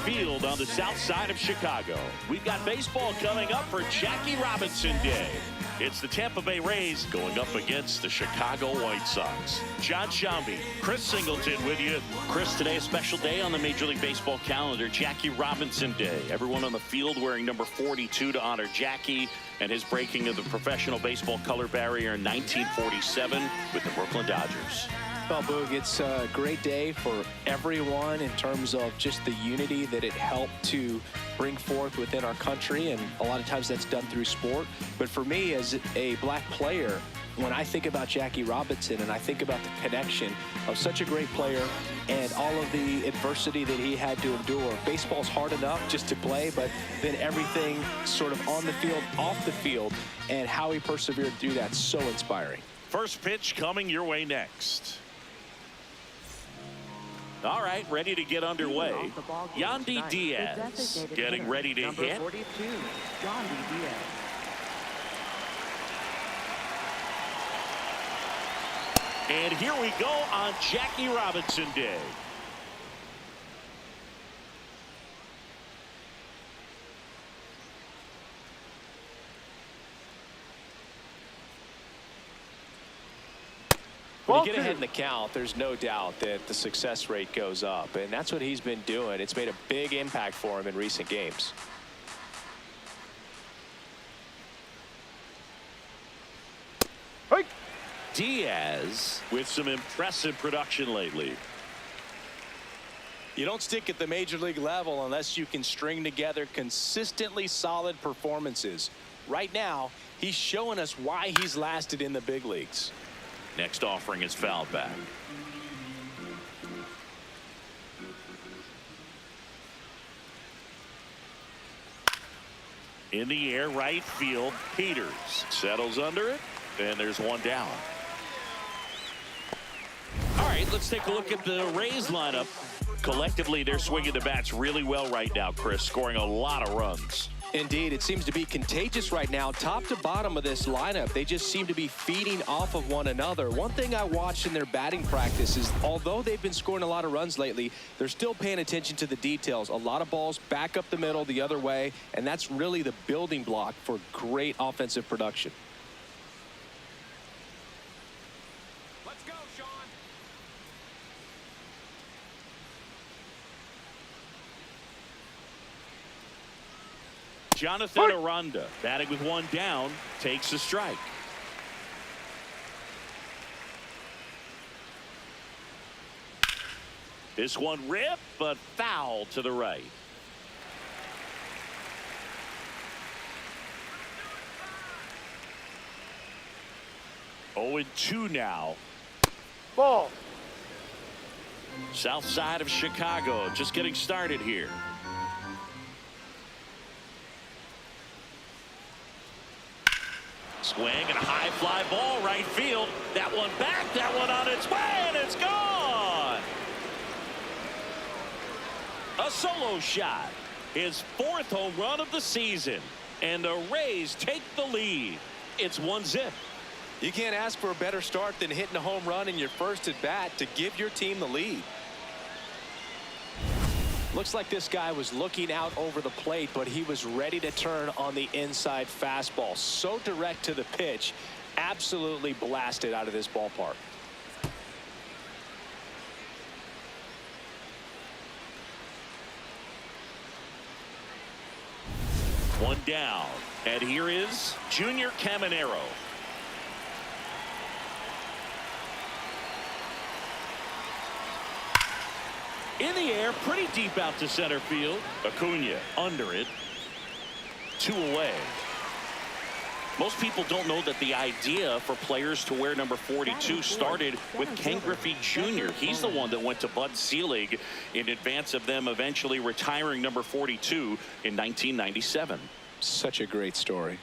field on the south side of Chicago. We've got baseball coming up for Jackie Robinson Day. It's the Tampa Bay Rays going up against the Chicago White Sox. John Shambi, Chris Singleton with you. Chris, today a special day on the Major League Baseball calendar, Jackie Robinson Day. Everyone on the field wearing number 42 to honor Jackie and his breaking of the professional baseball color barrier in 1947 with the Brooklyn Dodgers. Well, Boog, it's a great day for everyone in terms of just the unity that it helped to bring forth within our country, and a lot of times that's done through sport. But for me, as a black player, when I think about Jackie Robinson and I think about the connection of such a great player and all of the adversity that he had to endure, baseball's hard enough just to play, but then everything sort of on the field, off the field, and how he persevered through that, so inspiring. First pitch coming your way next. All right, ready to get underway. Yandy Diaz getting ready to hit. 42, Yandy Diaz. And here we go on Jackie Robinson Day. When you get ahead in the count, there's no doubt that the success rate goes up, and that's what he's been doing. It's made a big impact for him in recent games. Diaz with some impressive production lately. You don't stick at the major league level unless you can string together consistently solid performances. Right now, he's showing us why he's lasted in the big leagues. Next offering is fouled back. In the air, right field. Peters settles under it, and there's one down. All right, let's take a look at the Rays lineup. Collectively, they're swinging the bats really well right now, Chris, scoring a lot of runs. Indeed, it seems to be contagious right now. Top to bottom of this lineup, they just seem to be feeding off of one another. One thing I watched in their batting practice is, although they've been scoring a lot of runs lately, they're still paying attention to the details. A lot of balls back up the middle the other way, and that's really the building block for great offensive production. Let's go, Sean. Jonathan Aranda, batting with one down, takes a strike. This one ripped, but foul to the right. Oh, and 2 now. Ball. South side of Chicago, just getting started here. Swing and a high fly ball right field. That one back, that one on its way, and it's gone. A solo shot. His 4th home run of the season. And the Rays take the lead. It's 1-0. You can't ask for a better start than hitting a home run in your first at bat to give your team the lead. Looks like this guy was looking out over the plate, but he was ready to turn on the inside fastball. So direct to the pitch, absolutely blasted out of this ballpark. One down, and here is Junior Caminero. In the air, pretty deep out to center field. Acuna under it. 2 away. Most people don't know that the idea for players to wear number 42 started with Ken Griffey Jr. He's the one that went to Bud Selig in advance of them eventually retiring number 42 in 1997. Such a great story.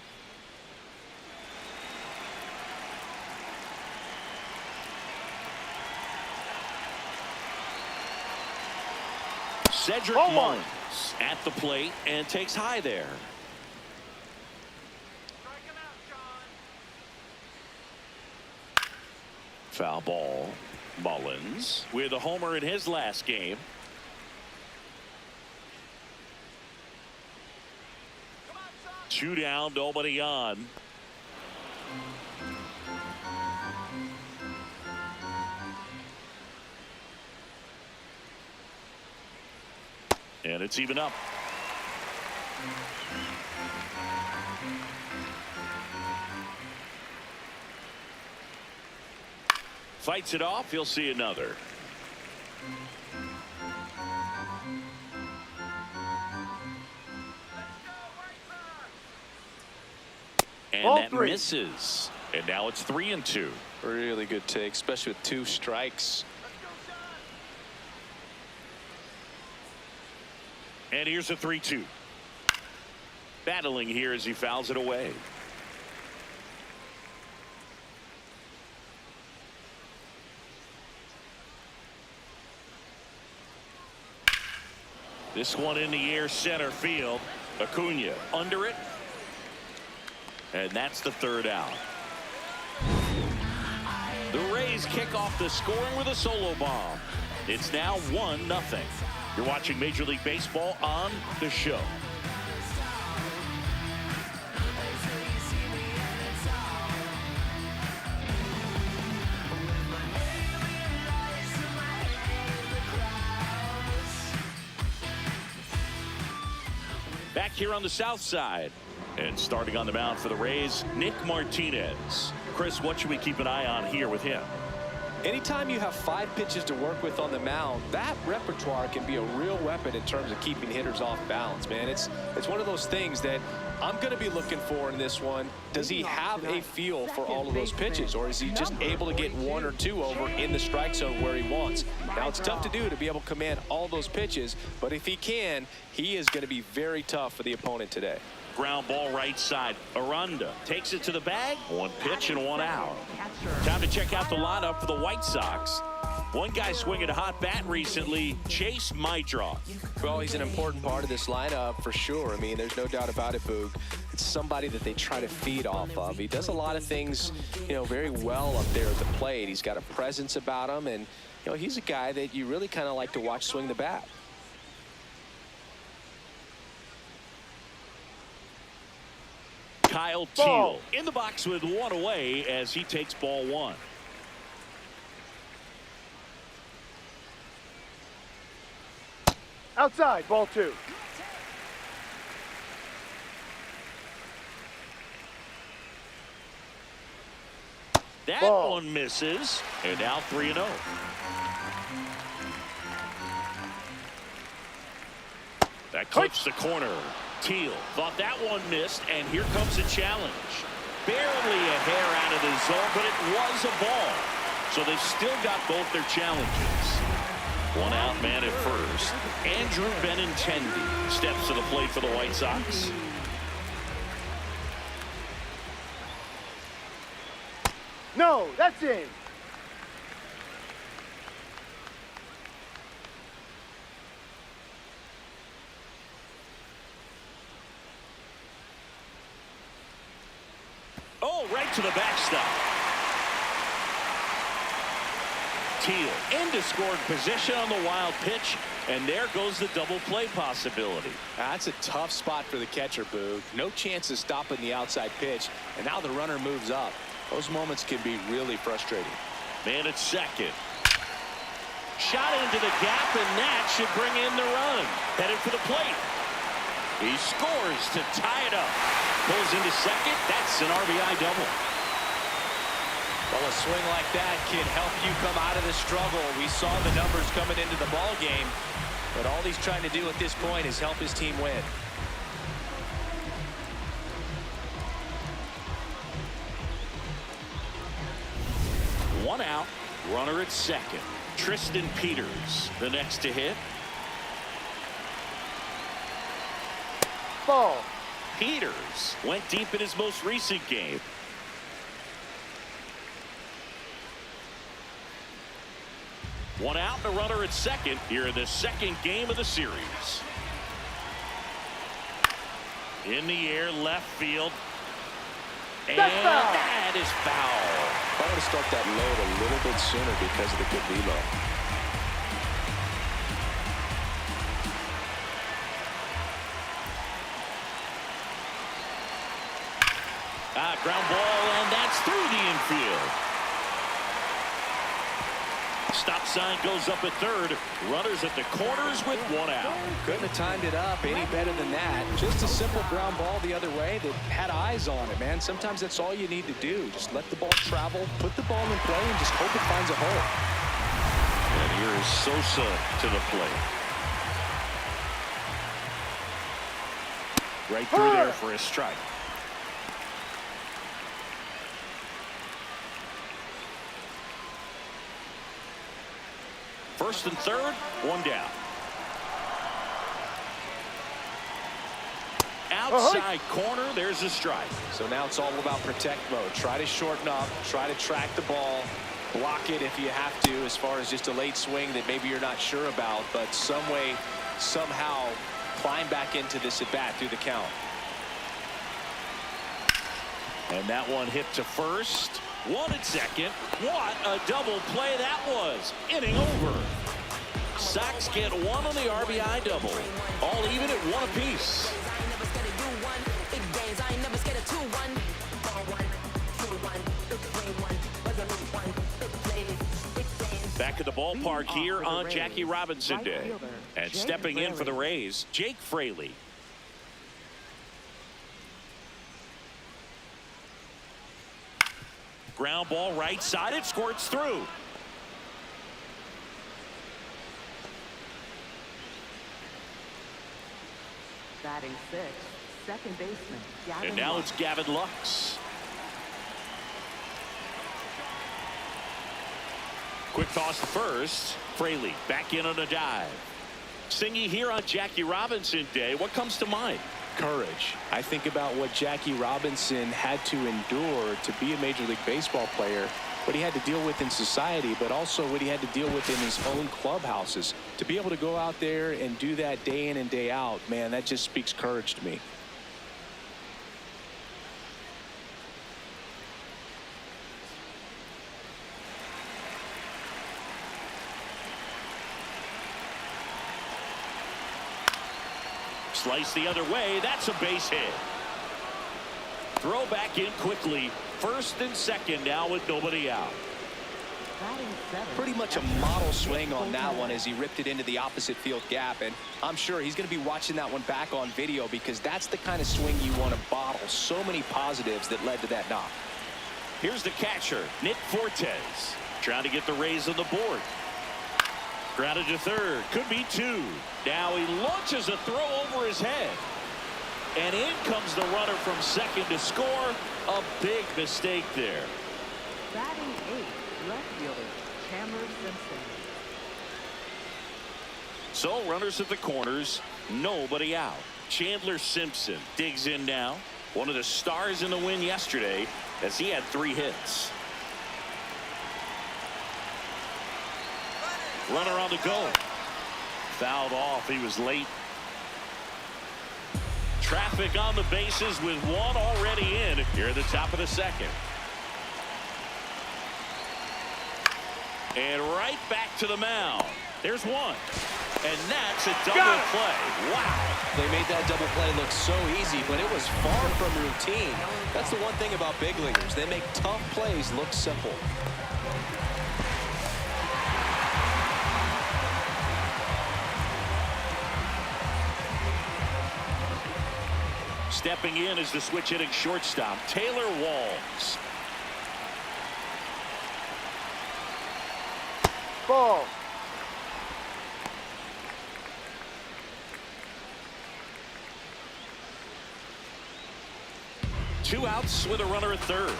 Cedric Mullins at the plate and takes high there. Foul ball. Mullins with a homer in his last game. 2 down, nobody on. And it's even up. Fights it off. He'll see another. And Ball that 3. misses. And now it's 3-2. Really good take, especially with 2 strikes. And here's a 3-2. Battling here as he fouls it away. This one in the air, center field. Acuna under it. And that's the 3rd out. The Rays kick off the scoring with a solo bomb. It's now 1-0. You're watching Major League Baseball on The Show. Back here on the south side. And starting on the mound for the Rays, Nick Martinez. Chris, what should we keep an eye on here with him? Anytime you have 5 pitches to work with on the mound, that repertoire can be a real weapon in terms of keeping hitters off balance, man. It's one of those things that I'm going to be looking for in this one. Does he have a feel for all of those pitches, or is he just able to get 1 or 2 over in the strike zone where he wants? Now, it's tough to do to be able to command all those pitches, but if he can, he is going to be very tough for the opponent today. Ground ball right side. Aranda takes it to the bag. 1 pitch and 1 out. Time to check out the lineup for the White Sox. One guy swinging a hot bat recently, Chase Maedroff. Well, he's an important part of this lineup for sure. I mean, there's no doubt about it, Boog. It's somebody that they try to feed off of. He does a lot of things, very well up there at the plate. He's got a presence about him, and, he's a guy that you really kind of like to watch swing the bat. Kyle Teal in the box with 1 away as he takes ball 1. Outside, ball 2. That Ball. one misses, and now 3-0. That clips the corner. Teal thought that one missed, and here comes a challenge. Barely a hair out of the zone, but it was a ball. So they've still got both their challenges. 1 out, man at first. Andrew Benintendi steps to the plate for the White Sox. No, that's in. Oh, right to the backstop. Teal into scored position on the wild pitch, and there goes the double play possibility. That's a tough spot for the catcher, Boog. No chance of stopping the outside pitch, and now the runner moves up. Those moments can be really frustrating. Man at second. Shot into the gap, and that should bring in the run. Headed for the plate. He scores to tie it up. Pulls into second. That's an RBI double. Well, a swing like that can help you come out of the struggle. We saw the numbers coming into the ball game, but all he's trying to do at this point is help his team win. One out, runner at second. Tristan Peters, the next to hit. Ball. Peters went deep in his most recent game. One out, and a runner at second here in the second game of the series. In the air, left field. And that is foul. I want to start that load a little bit sooner because of the good velo. Ground ball, and that's through the infield. Stop sign goes up at third. Runners at the corners with one out. Couldn't have timed it up any better than that. Just a simple ground ball the other way that had eyes on it, man. Sometimes that's all you need to do. Just let the ball travel, put the ball in play, and just hope it finds a hole. And here is Sosa to the plate. Right through there for a strike. First and third, one down. Outside corner, there's a strike. So now it's all about protect mode. Try to shorten up, try to track the ball, block it if you have to, as far as just a late swing that maybe you're not sure about, but some way, somehow climb back into this at bat through the count. And that one hit to first. One at second. What a double play that was. Inning over. Sox get one on the RBI double. All even at one apiece. Back at the ballpark here on Jackie Robinson Day. And stepping in for the Rays, Jake Fraley. Ground ball right side, it squirts through. Batting sixth, second baseman Gavin And now Lux. it's Gavin Lux. Quick toss to first. Fraley back in on a dive. Singy here on Jackie Robinson Day. What comes to mind? Courage. I think about what Jackie Robinson had to endure to be a Major League Baseball player, what he had to deal with in society, but also what he had to deal with in his own clubhouses. To be able to go out there and do that day in and day out, man, that just speaks courage to me. Slice the other way. That's a base hit. Throw back in quickly. First and second now with nobody out. Pretty much a model swing on that one as he ripped it into the opposite field gap, and I'm sure he's going to be watching that one back on video because that's the kind of swing you want to bottle. So many positives that led to that knock. Here's the catcher, Nick Fortes, trying to get the Rays on the board. Grounded to third, could be two. Now he launches a throw over his head. And in comes the runner from second to score. A big mistake there. Batting eighth, left fielder Chandler Simpson. So runners at the corners, nobody out. Chandler Simpson digs in now. One of the stars in the win yesterday as he had 3 hits. Runner on the go. Fouled off. He was late. Traffic on the bases with one already in here at the top of the second. And right back to the mound. There's one. And that's a double play. Wow. They made that double play look so easy, but it was far from routine. That's the one thing about big leaguers. They make tough plays look simple. Stepping in is the switch hitting shortstop, Taylor Walls. Ball. Two outs with a runner at third.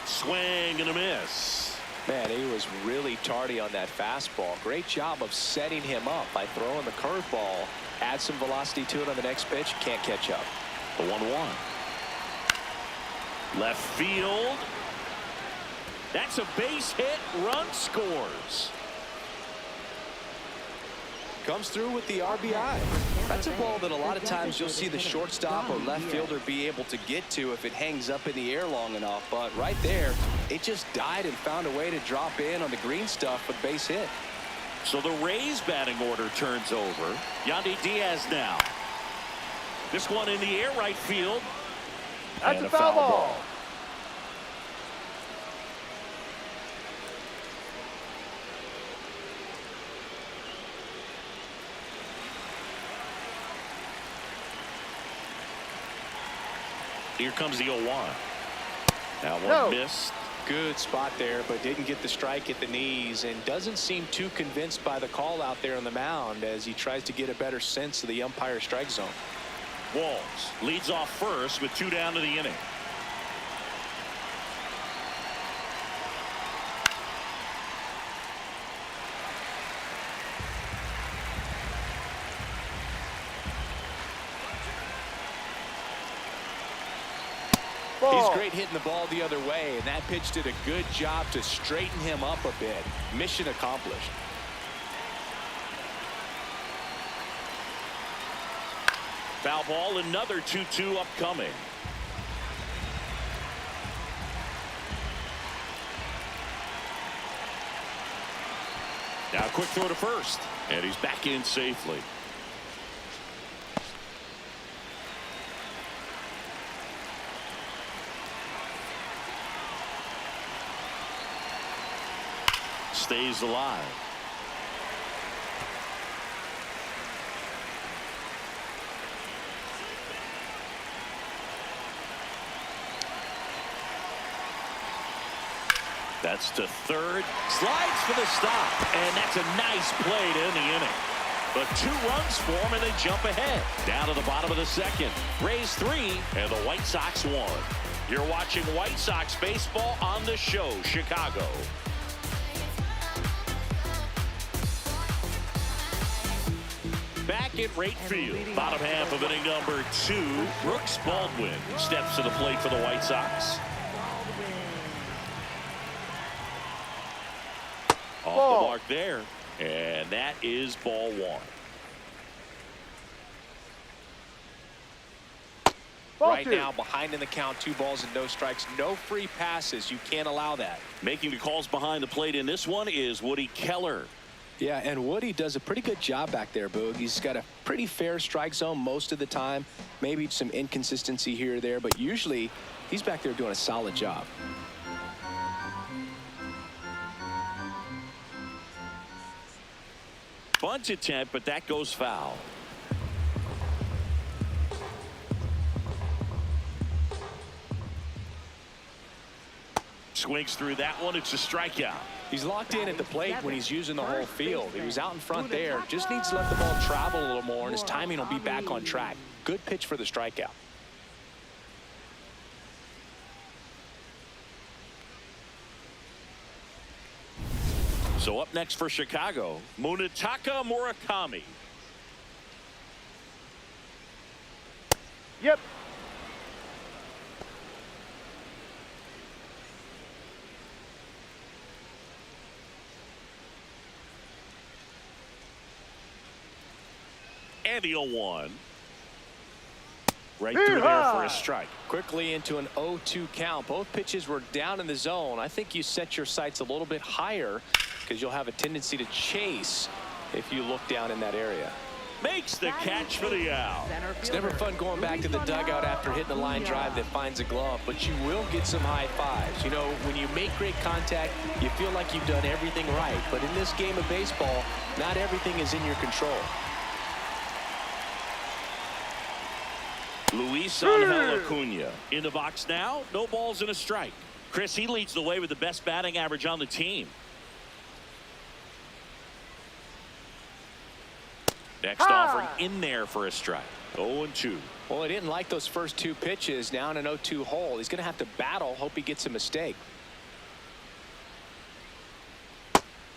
Swing and a miss. Man, he was really tardy on that fastball. Great job of setting him up by throwing the curveball. Add some velocity to it on the next pitch. Can't catch up. The 1-1. Left field. That's a base hit. Run scores. Comes through with the RBI. That's a ball that a lot of times you'll see the shortstop or left fielder be able to get to if it hangs up in the air long enough. But right there, it just died and found a way to drop in on the green stuff with base hit. So the Rays batting order turns over. Yandy Diaz now. This one in the air right field. That's And a foul ball. Here comes the 0-1. That one No. missed. Good spot there, but didn't get the strike at the knees and doesn't seem too convinced by the call out there on the mound as he tries to get a better sense of the umpire strike zone. Walls leads off first with 2 down to the inning. He's Ball. great hitting the ball the other way, and that pitch did a good job to straighten him up a bit. Mission accomplished. Foul ball, another 2-2 upcoming. Now a quick throw to first, and he's back in safely. Stays alive. That's to third. Slides for the stop. And that's a nice play to end the inning. But 2 runs for him, and they jump ahead. Down to the bottom of the second. Rays 3, and the White Sox 1. You're watching White Sox baseball on the show, Chicago. Back at right field, bottom half of inning number 2, Brooks Baldwin steps to the plate for the White Sox. Off the mark there, and that is ball 1. Ball Right 2. now, behind in the count, 2 balls and no strikes, no free passes. You can't allow that. Making the calls behind the plate in this one is Woody Keller. Yeah, and Woody does a pretty good job back there, Boog. He's got a pretty fair strike zone most of the time. Maybe some inconsistency here or there, but usually he's back there doing a solid job. Bunt attempt, but that goes foul. Swings through that one. It's a strikeout. He's locked in at the plate when he's using the whole field. He was out in front there. Just needs to let the ball travel a little more, and his timing will be back on track. Good pitch for the strikeout. So up next for Chicago, Munetaka Murakami. Yep. And the 0-1. Right through there for a strike. Quickly into an 0-2 count. Both pitches were down in the zone. I think you set your sights a little bit higher because you'll have a tendency to chase if you look down in that area. Makes the catch for the out. It's never fun going back to the dugout after hitting a line drive that finds a glove, but you will get some high fives. You know, when you make great contact, you feel like you've done everything right. But in this game of baseball, not everything is in your control. Luis Angel Acuna in the box now. No balls and a strike. Chris, he leads the way with the best batting average on the team. Next offering in there for a strike. 0-2. Well, he didn't like those first 2 pitches. Now in an 0-2 hole. He's going to have to battle. Hope he gets a mistake.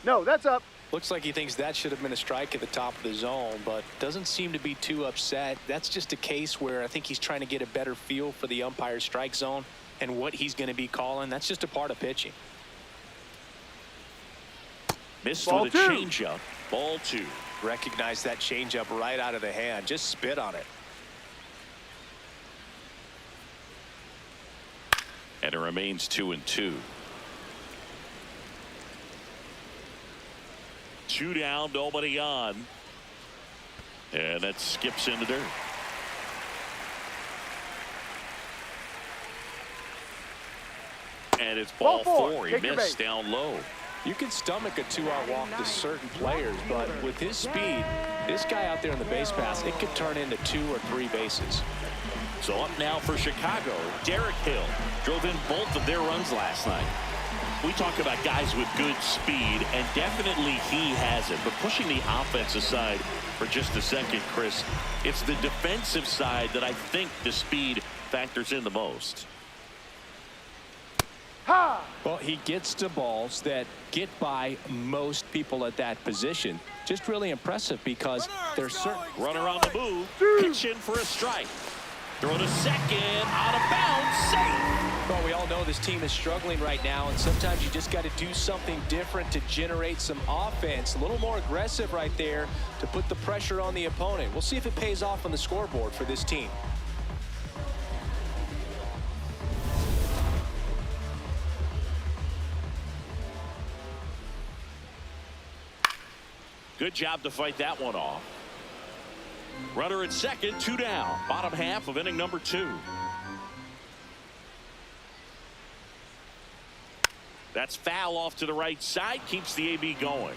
No, that's up. Looks like he thinks that should have been a strike at the top of the zone, but doesn't seem to be too upset. That's just a case where I think he's trying to get a better feel for the umpire's strike zone and what he's going to be calling. That's just a part of pitching. Missed Ball with a 2. changeup. Ball 2. Recognize that changeup right out of the hand. Just spit on it. And it remains 2-2. 2 down, nobody on. And that skips into dirt. And it's ball four. He missed down low. You can stomach a 2-out walk to certain players, but with his speed, this guy out there in the base pass, it could turn into 2 or 3 bases. So up now for Chicago, Derek Hill drove in both of their runs last night. We talk about guys with good speed, and definitely he has it. But pushing the offense aside for just a second, Chris, it's the defensive side that I think the speed factors in the most. Well, he gets to balls that get by most people at that position. Just really impressive because there's certain... Runner on the move, pitch in for a strike. Throw to second, out of bounds, safe. Well, we all know this team is struggling right now, and sometimes you just got to do something different to generate some offense. A little more aggressive right there to put the pressure on the opponent. We'll see if it pays off on the scoreboard for this team. Good job to fight that one off. Runner at second, 2 down. Bottom half of inning number 2. That's foul off to the right side. Keeps the AB going.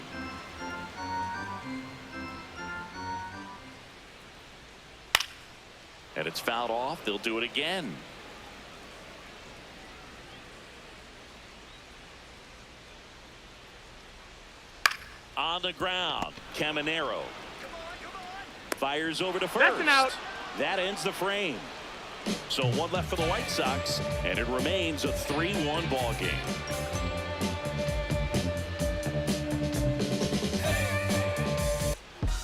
And it's fouled off. They'll do it again. On the ground, Caminero fires over to first. That's an out. That ends the frame. So 1 left for the White Sox, and it remains a 3-1 ball game.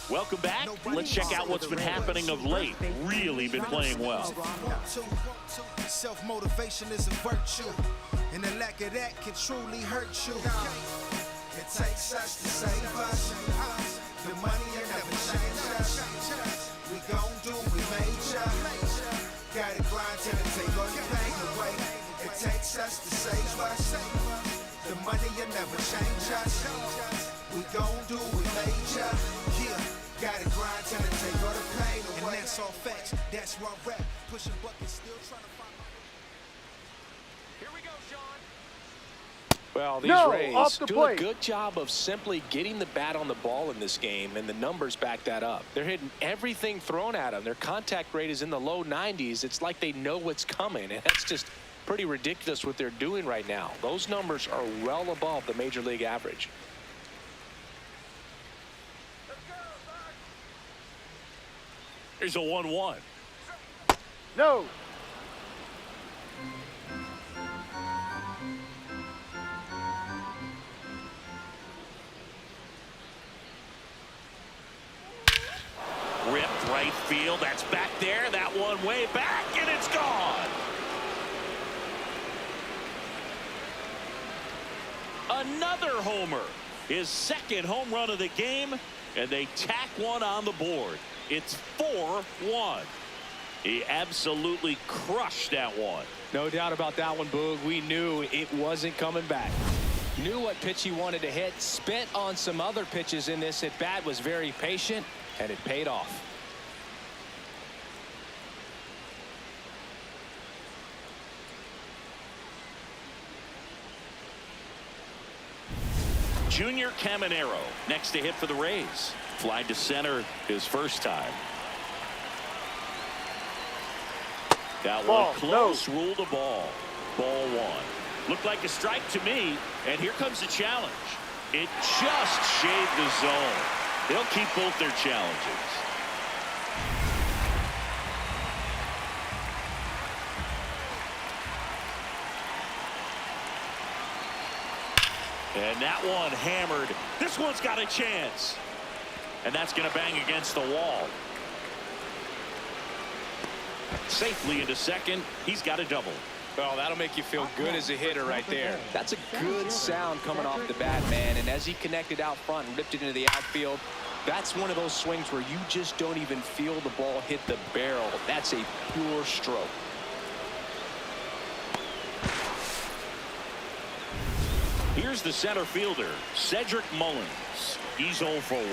Welcome back. Let's check out what's been happening of late. Really been playing well. Self-motivation is a virtue, and the lack of that can truly hurt you. It takes us to save us. The money ain't never change us. We gon' do we major. Gotta grind till it take all your pain away. It takes us to save us. The money ain't never change us. We gon' do we major. Yeah, gotta grind till it take all the pain away. And that's all facts. That's why I rap. Pushing buckets, still trying to find. Here we go, Sean. Well, these Rays do a good job of simply getting the bat on the ball in this game, and the numbers back that up. They're hitting everything thrown at them. Their contact rate is in the low 90s. It's like they know what's coming, and that's just pretty ridiculous what they're doing right now. Those numbers are well above the major league average. Here's a 1-1. No. Ripped right field. That's back there. That one way back, and it's gone. Another homer. His second home run of the game, and they tack one on the board. It's 4-1. He absolutely crushed that one. No doubt about that one, Boog. We knew it wasn't coming back. Knew what pitch he wanted to hit. Spent on some other pitches in this at bat. Was very patient, and it paid off. Junior Caminero next to hit for the Rays. Fly to center his first time. That one close, ruled a ball. Ball 1. Looked like a strike to me, and here comes the challenge. It just shaved the zone. They'll keep both their challenges. And that one hammered. This one's got a chance. And that's going to bang against the wall. Safely into second. He's got a double. Well, that'll make you feel good as a hitter right there. That's a good sound coming off the bat, man. And as he connected out front and ripped it into the outfield, that's one of those swings where you just don't even feel the ball hit the barrel. That's a pure stroke. Here's the center fielder, Cedric Mullins. He's 0 for 1.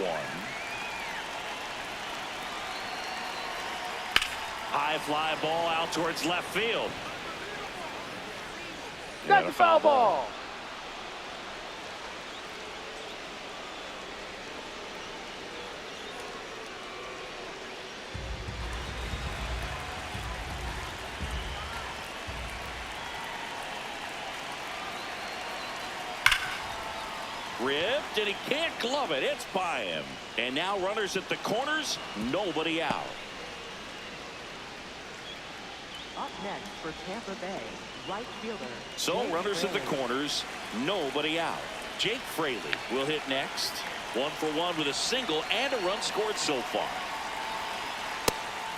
High fly ball out towards left field. That's a foul ball. Ripped, and he can't glove it. It's by him. And now runners at the corners, nobody out. Up next for Tampa Bay, right fielder. So Jake runners at the Fraley. corners, nobody out. Jake Fraley will hit next. 1 for 1 with a single and a run scored so far.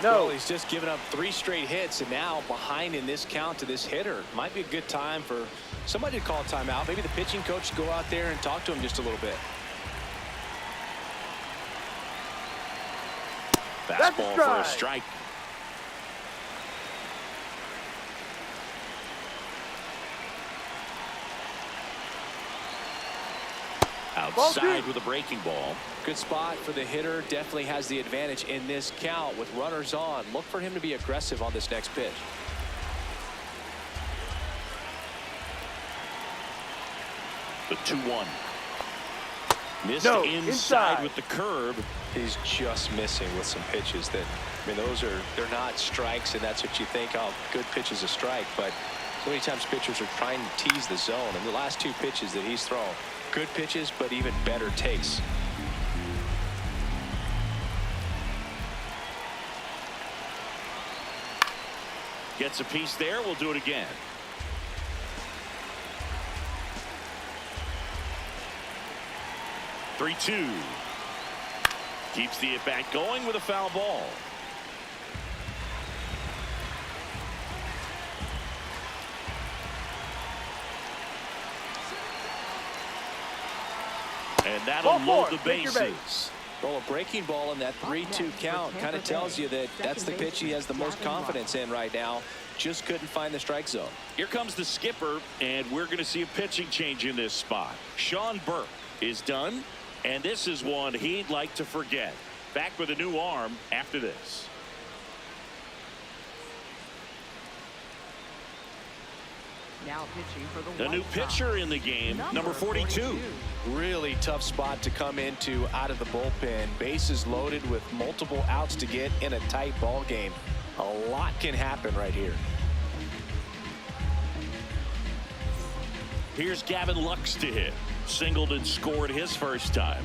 Well, he's just given up 3 straight hits, and now behind in this count to this hitter. Might be a good time for somebody to call a timeout. Maybe the pitching coach to go out there and talk to him just a little bit. Fastball for a strike. Outside with a breaking ball. Good spot for the hitter. Definitely has the advantage in this count with runners on. Look for him to be aggressive on this next pitch. The 2-1. Missed inside with the curve. He's just missing with some pitches that, I mean, they're not strikes, and that's what you think, oh, good pitch is a strike. But so many times pitchers are trying to tease the zone. And the last 2 pitches that he's thrown, good pitches, but even better takes. Gets a piece there. We'll do it again. Three-two. Keeps the at-bat going with a foul ball. And that'll load the bases. Well, a breaking ball in that 3-2 count kind of tells you that that's the pitch he has the most confidence in right now. Just couldn't find the strike zone. Here comes the skipper, and we're going to see a pitching change in this spot. Sean Burke is done, and this is one he'd like to forget. Back with a new arm after this. Now pitching for the The new pitcher in the game, number 42. Really tough spot to come into out of the bullpen. Bases loaded with multiple outs to get in a tight ball game. A lot can happen right here. Here's Gavin Lux to hit. Singled and scored his first time.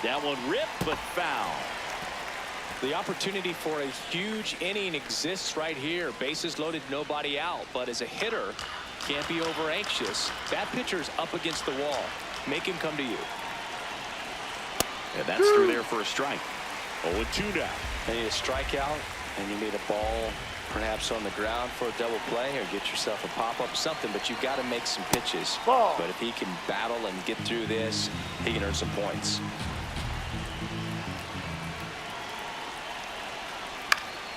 That one ripped, but foul. The opportunity for a huge inning exists right here. Bases loaded, nobody out. But as a hitter, can't be over anxious. That pitcher's up against the wall. Make him come to you. And that's through there for a strike. 0-2 now. You need a strikeout, and you need a ball perhaps on the ground for a double play, or get yourself a pop-up, something, but you've got to make some pitches. But if he can battle and get through this, he can earn some points.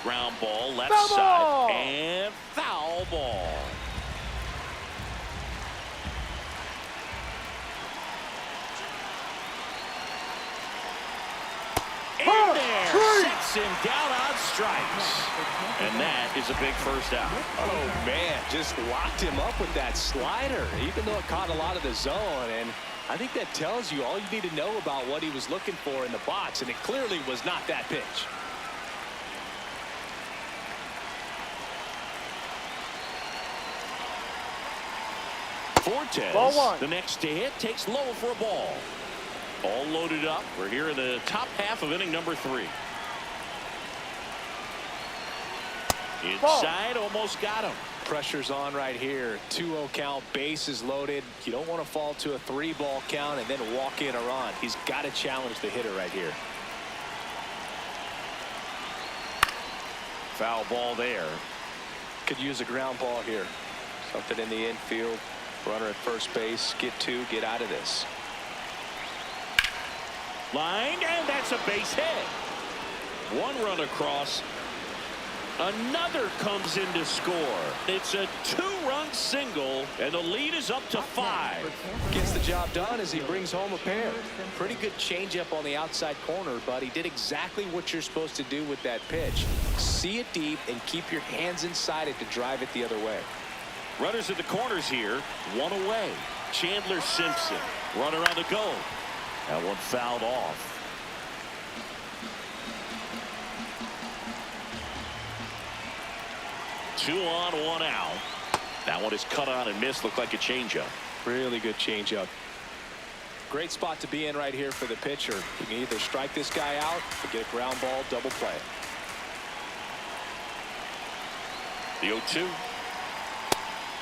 Ground ball, left side, and foul ball. In there, sets him down on strikes. And that is a big first out. Oh, man, just locked him up with that slider, even though it caught a lot of the zone. And I think that tells you all you need to know about what he was looking for in the box, and it clearly was not that pitch. Fortes, the next to hit, takes low for a ball. All loaded up. We're here in the top half of inning number 3. Inside, almost got him. Pressure's on right here. 2-0 count, bases loaded. You don't want to fall to a 3-ball count and then walk in a run. He's got to challenge the hitter right here. Foul ball there. Could use a ground ball here. Something in the infield. Runner at first base. Get 2. Get out of this. Line, and that's a base hit. One run across. Another comes in to score. It's a 2-run single, and the lead is up to 5. Gets the job done as he brings home a pair. Pretty good changeup on the outside corner, but he did exactly what you're supposed to do with that pitch. See it deep and keep your hands inside it to drive it the other way. Runners at the corners here, one away. Chandler Simpson, runner on the go. That one fouled off. Two on, one out. That one is cut on and missed. Looked like a changeup. Really good changeup. Great spot to be in right here for the pitcher. You can either strike this guy out or get a ground ball, double play. The 0-2.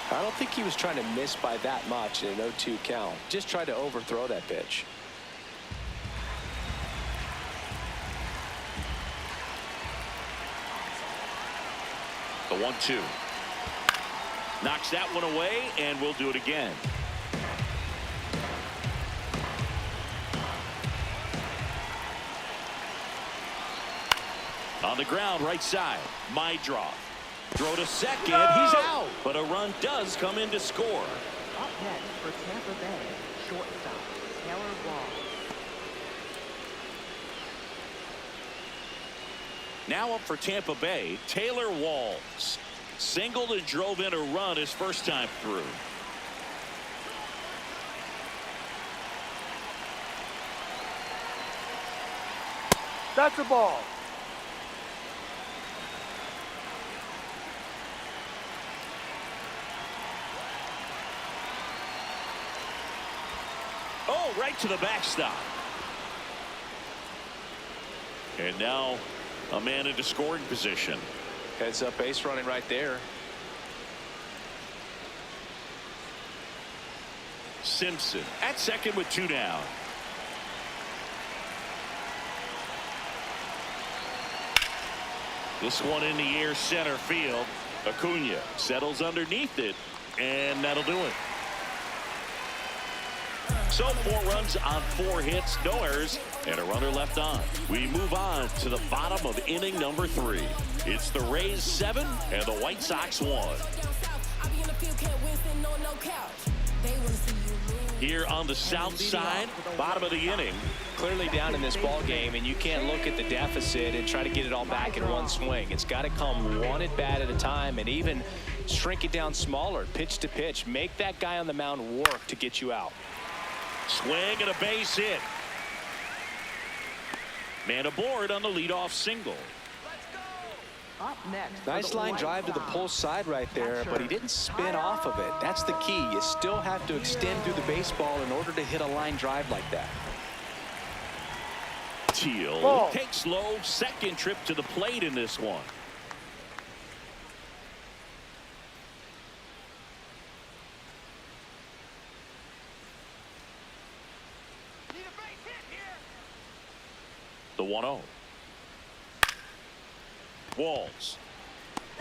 I don't think he was trying to miss by that much in an 0-2 count. Just tried to overthrow that pitch. The 1-2. Knocks that one away, and we'll do it again. On the ground, right side. My draw. Throw to second. No! He's out. But a run does come in to score. Up next for Tampa Bay, shortstop Taylor Wall. Now up for Tampa Bay, Taylor Walls. Singled and drove in a run his first time through. That's a ball. Oh, right to the backstop. And now a man into scoring position. Heads up base running right there. Simpson at second with 2 down. This one in the air center field. Acuna settles underneath it, and that'll do it. So 4 runs on 4 hits, no errors, and a runner left on. We move on to the bottom of inning number 3. It's the Rays 7 and the White Sox 1. Here on the south side, bottom of the inning. Clearly down in this ball game, and you can't look at the deficit and try to get it all back in one swing. It's got to come one at bat at a time, and even shrink it down smaller, pitch to pitch. Make that guy on the mound work to get you out. Swing and a base hit. Man aboard on the leadoff single. Up next. Nice line drive to the pull side right there, but he didn't spin off of it. That's the key. You still have to extend through the baseball in order to hit a line drive like that. Teal Ball. takes low, second trip to the plate in this one. The 1-0. Walls.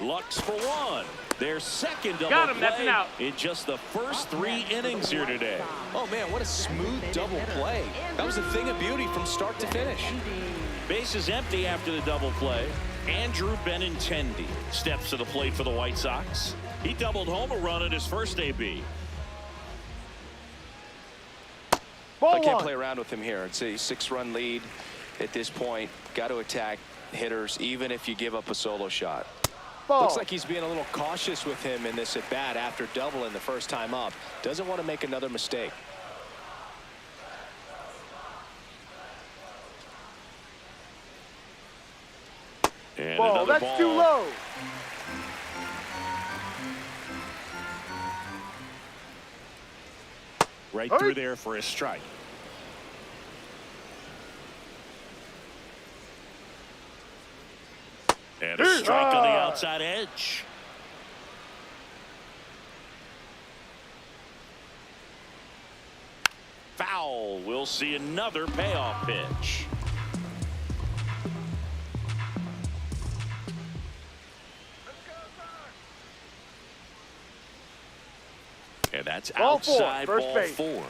Lux for 1. Their second double Got him, play that's an out. in just the first 3 innings here today. Oh, man, what a smooth double play. That was a thing of beauty from start to finish. Base is empty after the double play. Andrew Benintendi steps to the plate for the White Sox. He doubled home a run in his first AB. Ball I can't 1. play around with him here. It's a 6-run lead at this point. Got to attack hitters even if you give up a solo shot. Ball. Looks like he's being a little cautious with him in this at bat after doubling the first time up. Doesn't want to make another mistake. And Ball. another That's ball. too low. Right Hurry. through there for a strike. And a strike on the outside edge. Foul. We'll see another payoff pitch. And that's Ball 4, outside first ball base. 4.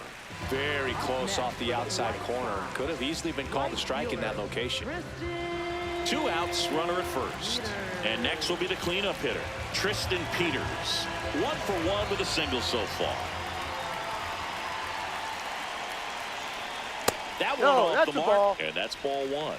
Very close off the outside corner. Could have easily been called a strike in that location. 2 outs, runner at first. And next will be the cleanup hitter, Tristan Peters. 1 for 1 with a single so far. That one off the mark, ball. and that's ball 1.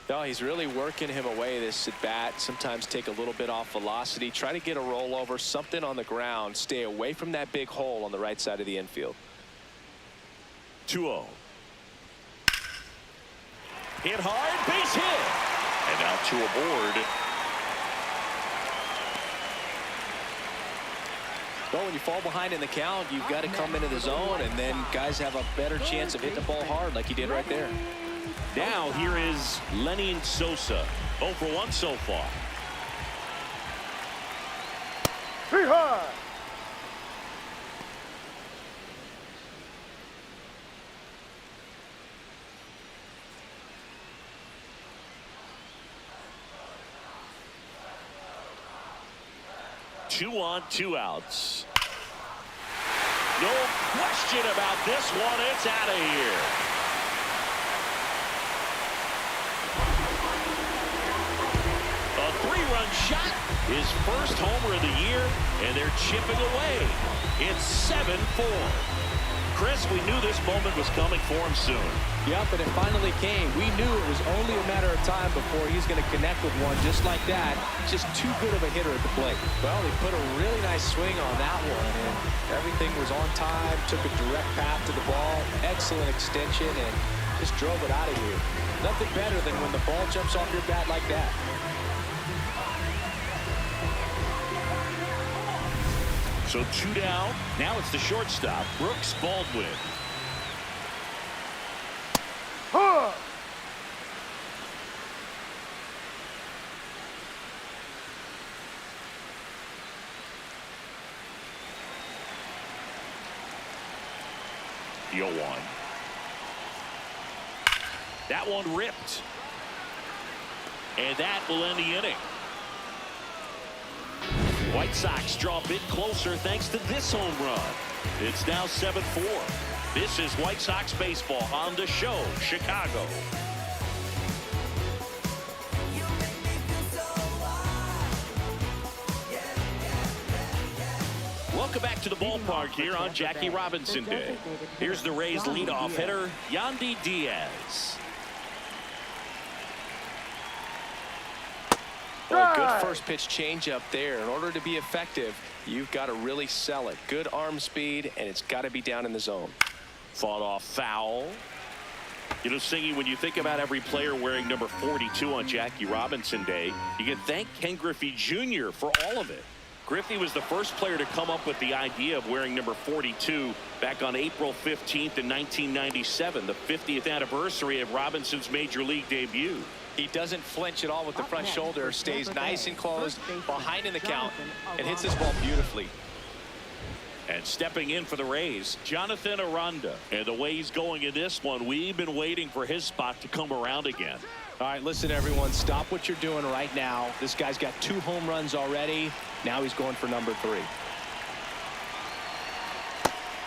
No, he's really working him away this at bat. Sometimes take a little bit off velocity. Try to get a rollover, something on the ground. Stay away from that big hole on the right side of the infield. 2-0. Hit hard, base hit. And now 2 aboard. Well, when you fall behind in the count, you've got to come into the zone, and then guys have a better chance of hitting the ball hard like he did right there. Now here is Lenny Sosa. 0 for 1 so far. 3 high. Two on, 2 outs. No question about this one. It's out of here. A 3-run shot. His first homer of the year, and they're chipping away. It's 7-4. Chris, we knew this moment was coming for him soon. Yep, and it finally came. We knew it was only a matter of time before he's going to connect with one just like that. Just too good of a hitter at the plate. Well, he put a really nice swing on that one, and everything was on time, took a direct path to the ball, excellent extension, and just drove it out of here. Nothing better than when the ball jumps off your bat like that. So 2 down. Now it's the shortstop, Brooks Baldwin. Huh. The 0-1. That one ripped. And that will end the inning. White Sox draw a bit closer thanks to this home run. It's now 7-4. This is White Sox baseball on the show, Chicago. Welcome back to the ballpark here on Jackie Robinson Day. Here's the Rays leadoff hitter, Yandy Diaz. Well, a good first pitch change up there. In order to be effective, you've got to really sell it. Good arm speed, and it's got to be down in the zone. Fought off foul. You know, Singy, when you think about every player wearing number 42 on Jackie Robinson Day, you can thank Ken Griffey Jr. for all of it. Griffey was the first player to come up with the idea of wearing number 42 back on April 15th in 1997, the 50th anniversary of Robinson's major league debut. He doesn't flinch at all with the front shoulder, stays nice and closed behind in the count, and hits this ball beautifully. And stepping in for the Rays, Jonathan Aranda. And the way he's going in this one, we've been waiting for his spot to come around again. All right, listen, everyone, stop what you're doing right now. This guy's got 2 home runs already. Now he's going for number 3.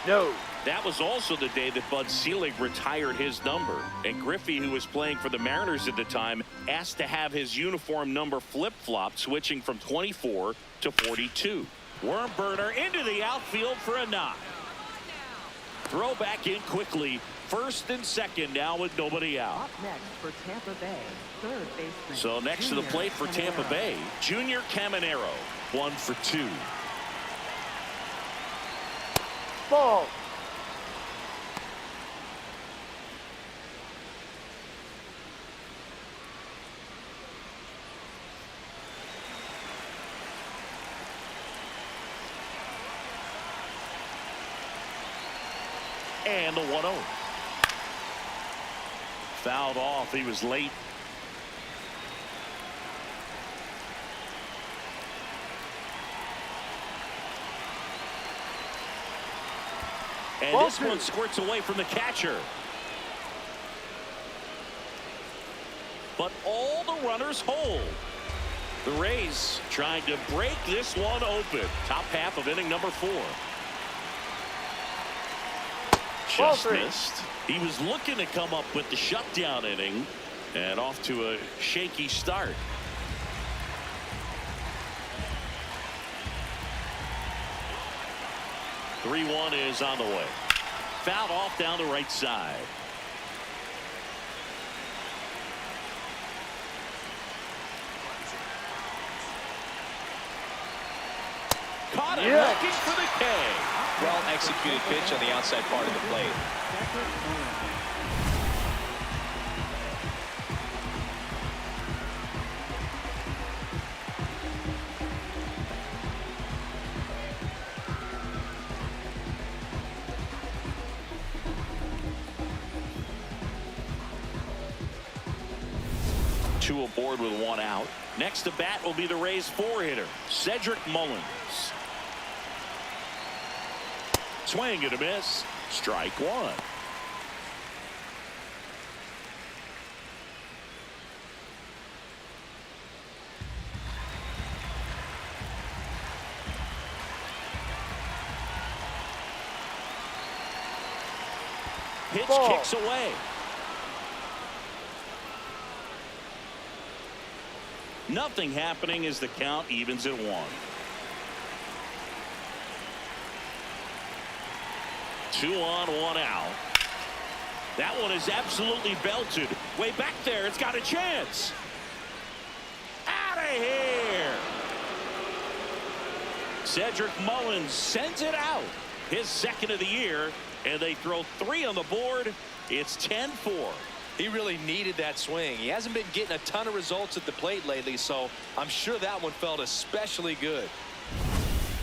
No. That was also the day that Bud Selig retired his number. And Griffey, who was playing for the Mariners at the time, asked to have his uniform number flip-flopped, switching from 24 to 42. Worm burner into the outfield for a knock. Throw back in quickly. First and second now with nobody out. Up next for Tampa Bay, third baseman. So next to the plate for Tampa Bay, Junior Caminero. 1 for 2. Ball. And the 1-0. Fouled off. He was late. And this one squirts away from the catcher. But all the runners hold. The Rays trying to break this one open. Top half of inning number 4. Ball just three. missed. He was looking to come up with the shutdown inning, and off to a shaky start. The 3-1 is on the way. Fouled off down the right side. Caught him looking for the K. Well executed pitch on the outside part of the plate. Two aboard with one out. Next to bat will be the Rays' 4-hitter, Cedric Mullins. Swing and a miss. Strike one. Pitch Ball. kicks away. Nothing happening as the count evens at 1. Two on, one out. That one is absolutely belted. Way back there. It's got a chance. Out of here. Cedric Mullins sends it out. His second of the year. And they throw 3 on the board. It's 10-4. He really needed that swing. He hasn't been getting a ton of results at the plate lately, so I'm sure that one felt especially good.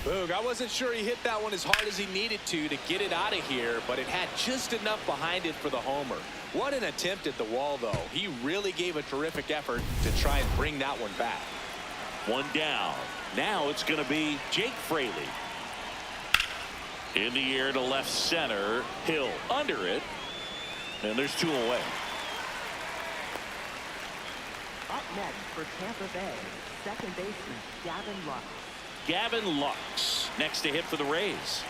Boog, I wasn't sure he hit that one as hard as he needed to get it out of here, but it had just enough behind it for the homer. What an attempt at the wall, though. He really gave a terrific effort to try and bring that one back. One down. Now it's going to be Jake Fraley. In the air to left center. Hill under it. And there's 2 away. Up next for Tampa Bay, second baseman Gavin Lux. Gavin Lux next to hit for the Rays.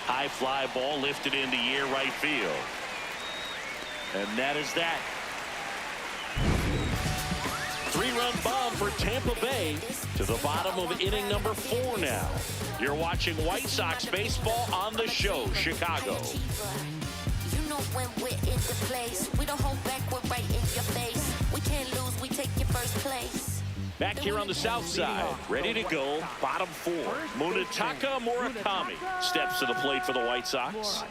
High fly ball lifted in the air right field. And that is that. 3-run bomb for Tampa Bay to the bottom of inning number 4 now. You're watching White Sox baseball on the show, Chicago. You know when we're in the place, we don't hold back, we're right in your face. We can't lose, we take your first place. Back here on the south side, ready to go, bottom 4. Munetaka Murakami steps to the plate for the White Sox.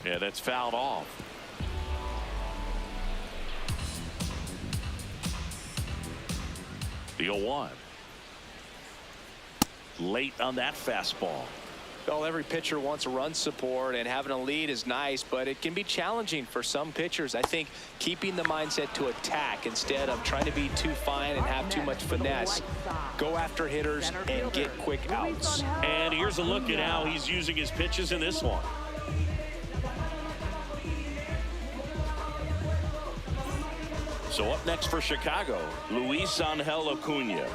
Yeah, that's fouled off. The 0-1. Late on that fastball. Well, every pitcher wants a run support, and having a lead is nice, but it can be challenging for some pitchers. I think keeping the mindset to attack instead of trying to be too fine and have too much finesse. Go after hitters and get quick outs. And here's a look at how he's using his pitches in this one. So up next for Chicago, Luis Angel Acuna.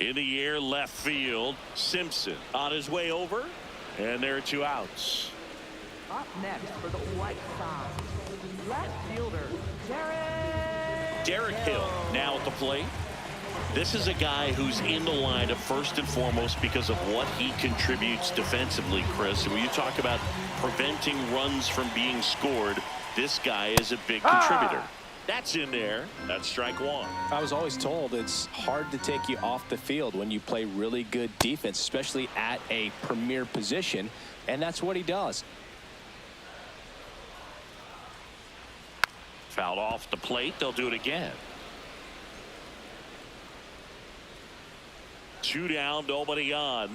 In the air, left field. Simpson on his way over. And there are 2 outs. Up next for the White Sox, left fielder Derek Hill now at the plate. This is a guy who's in the lineup first and foremost because of what he contributes defensively, Chris. And when you talk about preventing runs from being scored, this guy is a big contributor. That's in there. That's strike 1. I was always told it's hard to take you off the field when you play really good defense, especially at a premier position, and that's what he does. Fouled off the plate. They'll do it again. 2 down, nobody on.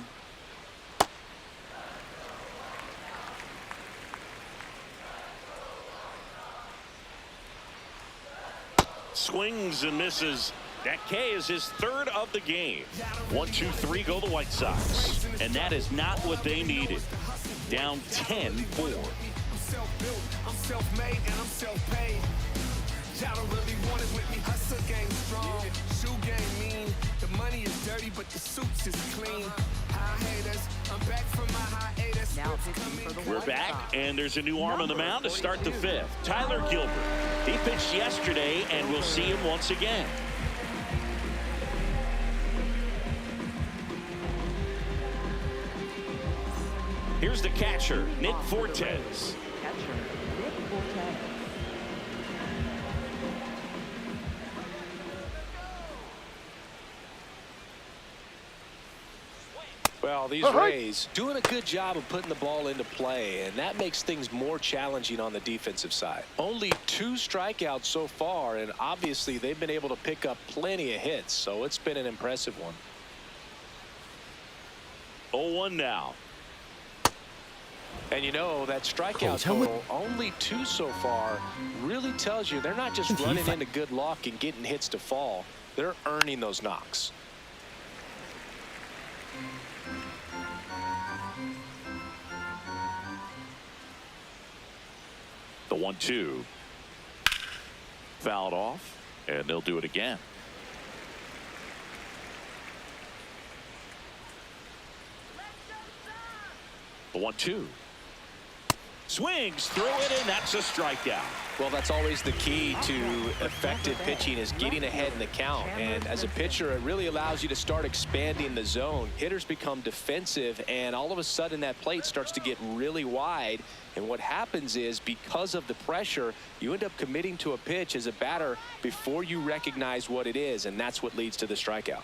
Swings and misses That K is his third of the game. 1-2-3 go the White Sox. And that is not what they needed. Down 10-4. I'm self-built, I'm self-made, and I'm self-paid. Y'all don't really want it with me. Hustle game strong, shoe game mean. The money is dirty, but the suits is clean. High haters, I'm back from my hiatus. Now pitching for the We're White back, Sox. and there's a new arm on the mound to start the fifth. Tyler Gilbert. He pitched yesterday, and we'll see him once again. Here's the catcher, Nick Fortes. Catcher, Nick Fortes. Well, these Rays doing a good job of putting the ball into play, and that makes things more challenging on the defensive side. Only 2 strikeouts so far, and obviously they've been able to pick up plenty of hits, so it's been an impressive one. 0-1 now. And you know, that strikeout total, only 2 so far, really tells you they're not just running into good luck and getting hits to fall. They're earning those knocks. The 1-2. Fouled off, and they'll do it again. The 1-2. Swings through it, and that's a strikeout. Well, that's always the key to effective pitching, is getting ahead in the count. And as a pitcher, it really allows you to start expanding the zone. Hitters become defensive, and all of a sudden that plate starts to get really wide. And what happens is, because of the pressure, you end up committing to a pitch as a batter before you recognize what it is, and that's what leads to the strikeout.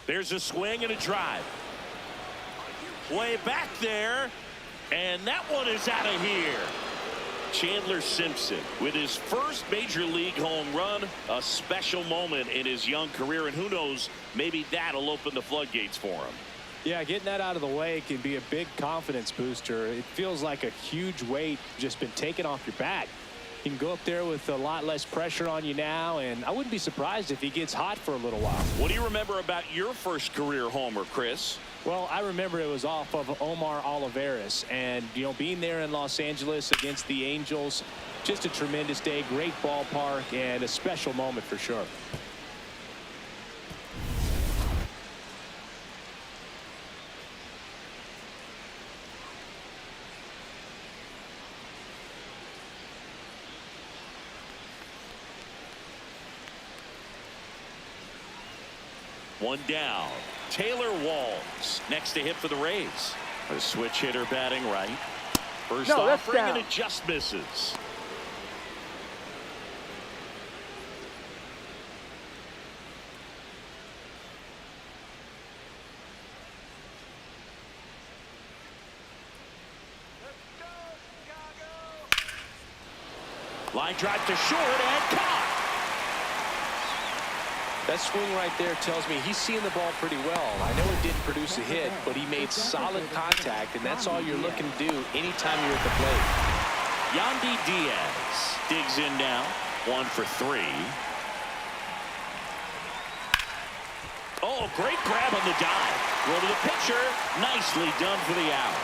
There's a swing and a drive. Way back there, and that one is out of here. Chandler Simpson with his first major league home run, a special moment in his young career, and who knows, maybe that'll open the floodgates for him. Yeah, getting that out of the way can be a big confidence booster. It feels like a huge weight just been taken off your back. You can go up there with a lot less pressure on you now, and I wouldn't be surprised if he gets hot for a little while. What do you remember about your first career homer, Chris? Well, I remember it was off of Omar Olivares, and, you know, being there in Los Angeles against the Angels, just a tremendous day, great ballpark, and a special moment for sure. One down. Taylor Walls next to hit for the Rays. A switch hitter batting right. First offering, and it just misses. Line drive to short and caught. That swing right there tells me he's seeing the ball pretty well. I know it didn't produce a hit, but he made solid contact, and that's all you're looking to do anytime you're at the plate. Yandy Diaz digs in now. 1 for 3. Oh, great grab on the dive. Go to the pitcher. Nicely done for the out.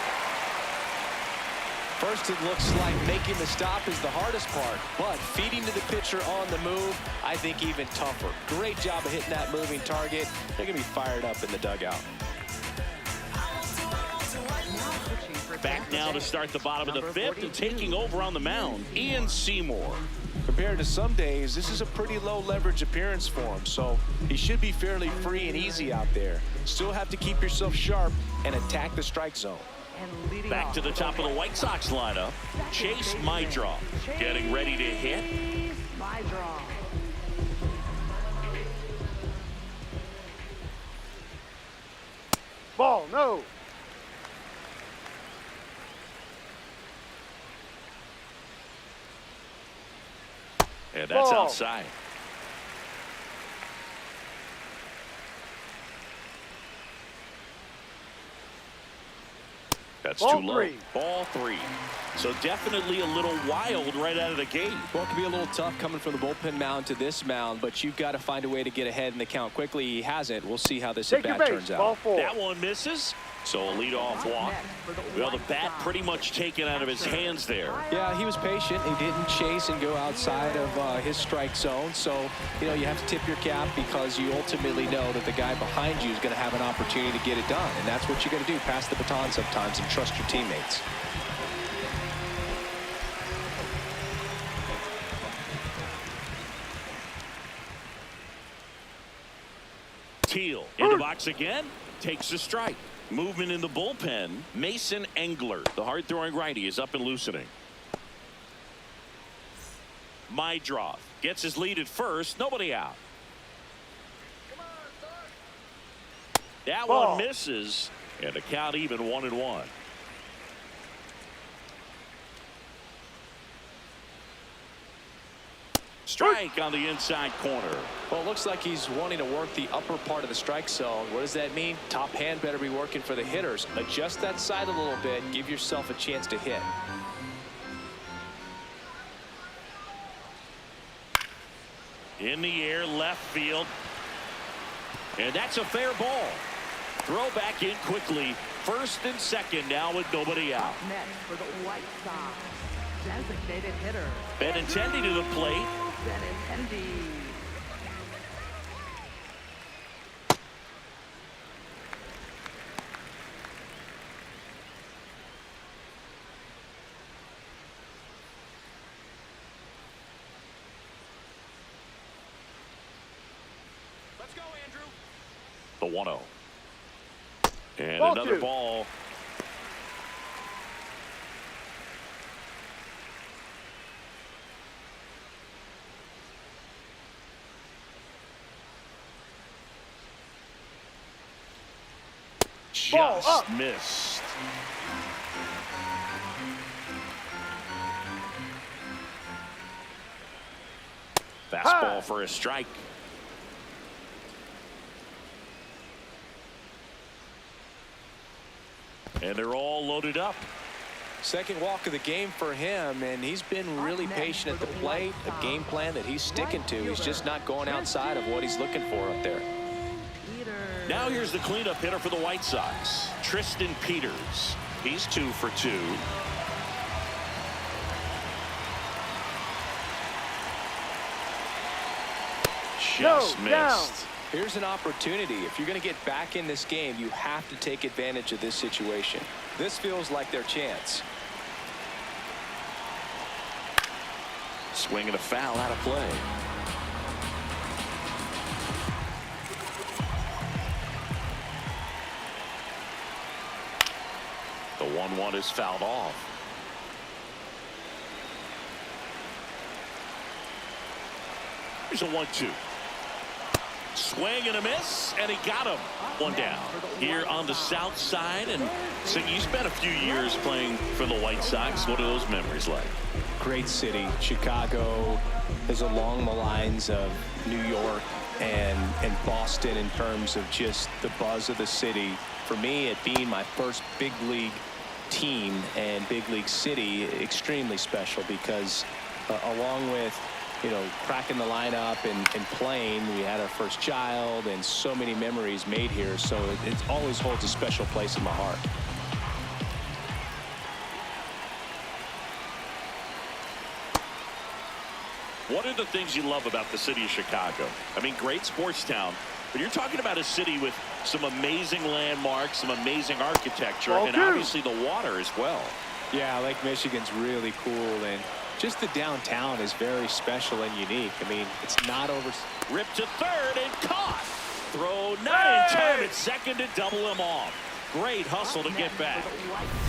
First, it looks like making the stop is the hardest part, but feeding to the pitcher on the move, I think even tougher. Great job of hitting that moving target. They're going to be fired up in the dugout. Back now to start the bottom of the fifth, and taking over on the mound, Ian Seymour. Compared to some days, this is a pretty low leverage appearance for him, so he should be fairly free and easy out there. Still have to keep yourself sharp and attack the strike zone. Back to the top of the White Sox lineup, Chase Mydroff getting ready to hit. Ball, no. And that's Ball. outside. That's Ball too low. three. Ball 3. So definitely a little wild right out of the gate. Well, it can be a little tough coming from the bullpen mound to this mound, but you've got to find a way to get ahead in the count quickly. He hasn't. We'll see how this Take your at-bat base. turns out. Ball 4. That one misses. So a leadoff walk. Well, the bat pretty much taken out of his hands there. Yeah, he was patient. He didn't chase and go outside of his strike zone. So, you know, you have to tip your cap because you ultimately know that the guy behind you is going to have an opportunity to get it done. And that's what you got to do. Pass the baton sometimes and trust your teammates. Teal in the box again. Takes a strike. Movement in the bullpen. Mason Engler, the hard-throwing righty, is up and loosening. Mydroth gets his lead at first. Nobody out. That one misses, and the count even 1-1. Strike on the inside corner. Well, it looks like he's wanting to work the upper part of the strike zone. What does that mean? Top hand better be working for the hitters. Adjust that side a little bit. Give yourself a chance to hit. In the air, left field. And that's a fair ball. Throw back in quickly. First and second now with nobody out. Next for the White Sox, designated hitter Benintendi to the plate. Benintendi. Let's go, Andrew. The 1-0. And Ball another 2. ball. Ball Just up. missed. Fastball for a strike. And they're all loaded up. Second walk of the game for him, and he's been really patient at the plate. A game plan that he's sticking to. He's just not going outside of what he's looking for up there. Now here's the cleanup hitter for the White Sox, Tristan Peters. He's 2 for 2. Just missed. Down. Here's an opportunity. If you're going to get back in this game, you have to take advantage of this situation. This feels like their chance. Swing and a foul out of play. The 1-1 is fouled off. Here's a 1-2. Swing and a miss, and he got him. One down here on the south side. And so you spent a few years playing for the White Sox. What are those memories like? Great city. Chicago is along the lines of New York and Boston in terms of just the buzz of the city. For me, it being my first big league team and big league city, extremely special because along with, you know, cracking the lineup and playing, we had our first child and so many memories made here. So it always holds a special place in my heart. What are the things you love about the city of Chicago? I mean, great sports town, but you're talking about a city with some amazing landmarks, some amazing architecture, and obviously the water as well. Yeah, Lake Michigan's really cool, and just the downtown is very special and unique. I mean, it's not over. Ripped to third and caught. Throw not in time at second to double him off. Great hustle to get back.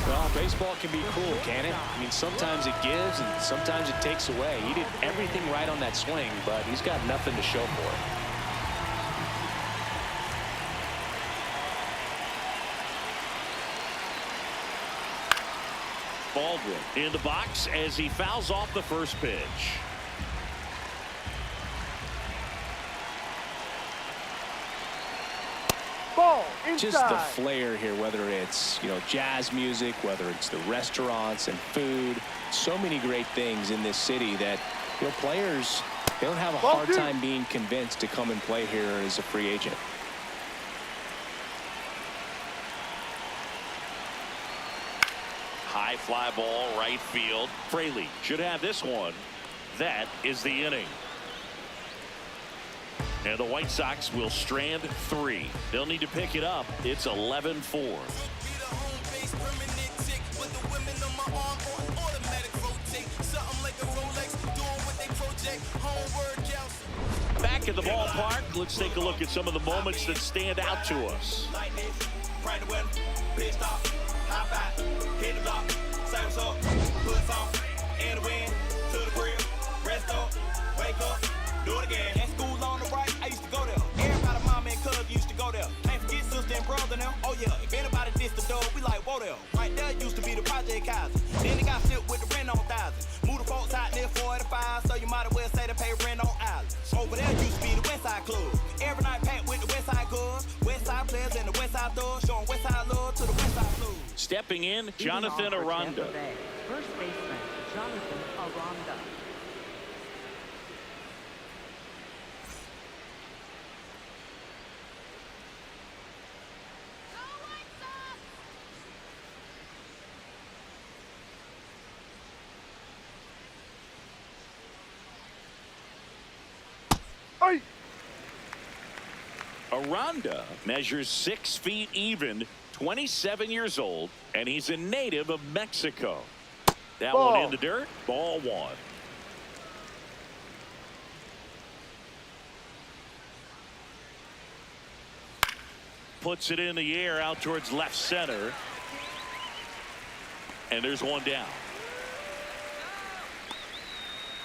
Well, baseball can be cool, can it? I mean, sometimes it gives and sometimes it takes away. He did everything right on that swing, but he's got nothing to show for it. Baldwin in the box as he fouls off the first pitch. Ball just the flair here, whether it's, jazz music, whether it's the restaurants and food, so many great things in this city that, players, they don't have a hard time being convinced to come and play here as a free agent. High fly ball, right field. Fraley should have this one. That is the inning. And the White Sox will strand 3. They'll need to pick it up. It's 11-4. Back at the ballpark, let's take a look at some of the moments that stand out to us. Do it again. At school on the right, I used to go there. Everybody, mama and cuz used to go there. Can't forget sister and brother now. Oh yeah, if anybody dissed the dog, we like, whoa there. Right there used to be the Project Kaiser. Then they got shipped with the rent on 1,000. Move the folks out near 45, so you might as well say they pay rent on island. Over there used to be the West Side Club. Every night packed with the West Side Cubs. West Side players and the West Side thugs, showing West Side love to the West Side Blues. Stepping in, Jonathan Aranda. First baseman, Jonathan Aranda. Aranda measures 6 feet even, 27 years old, and he's a native of Mexico. That one in the dirt, ball 1. Puts it in the air out towards left center. And there's one down.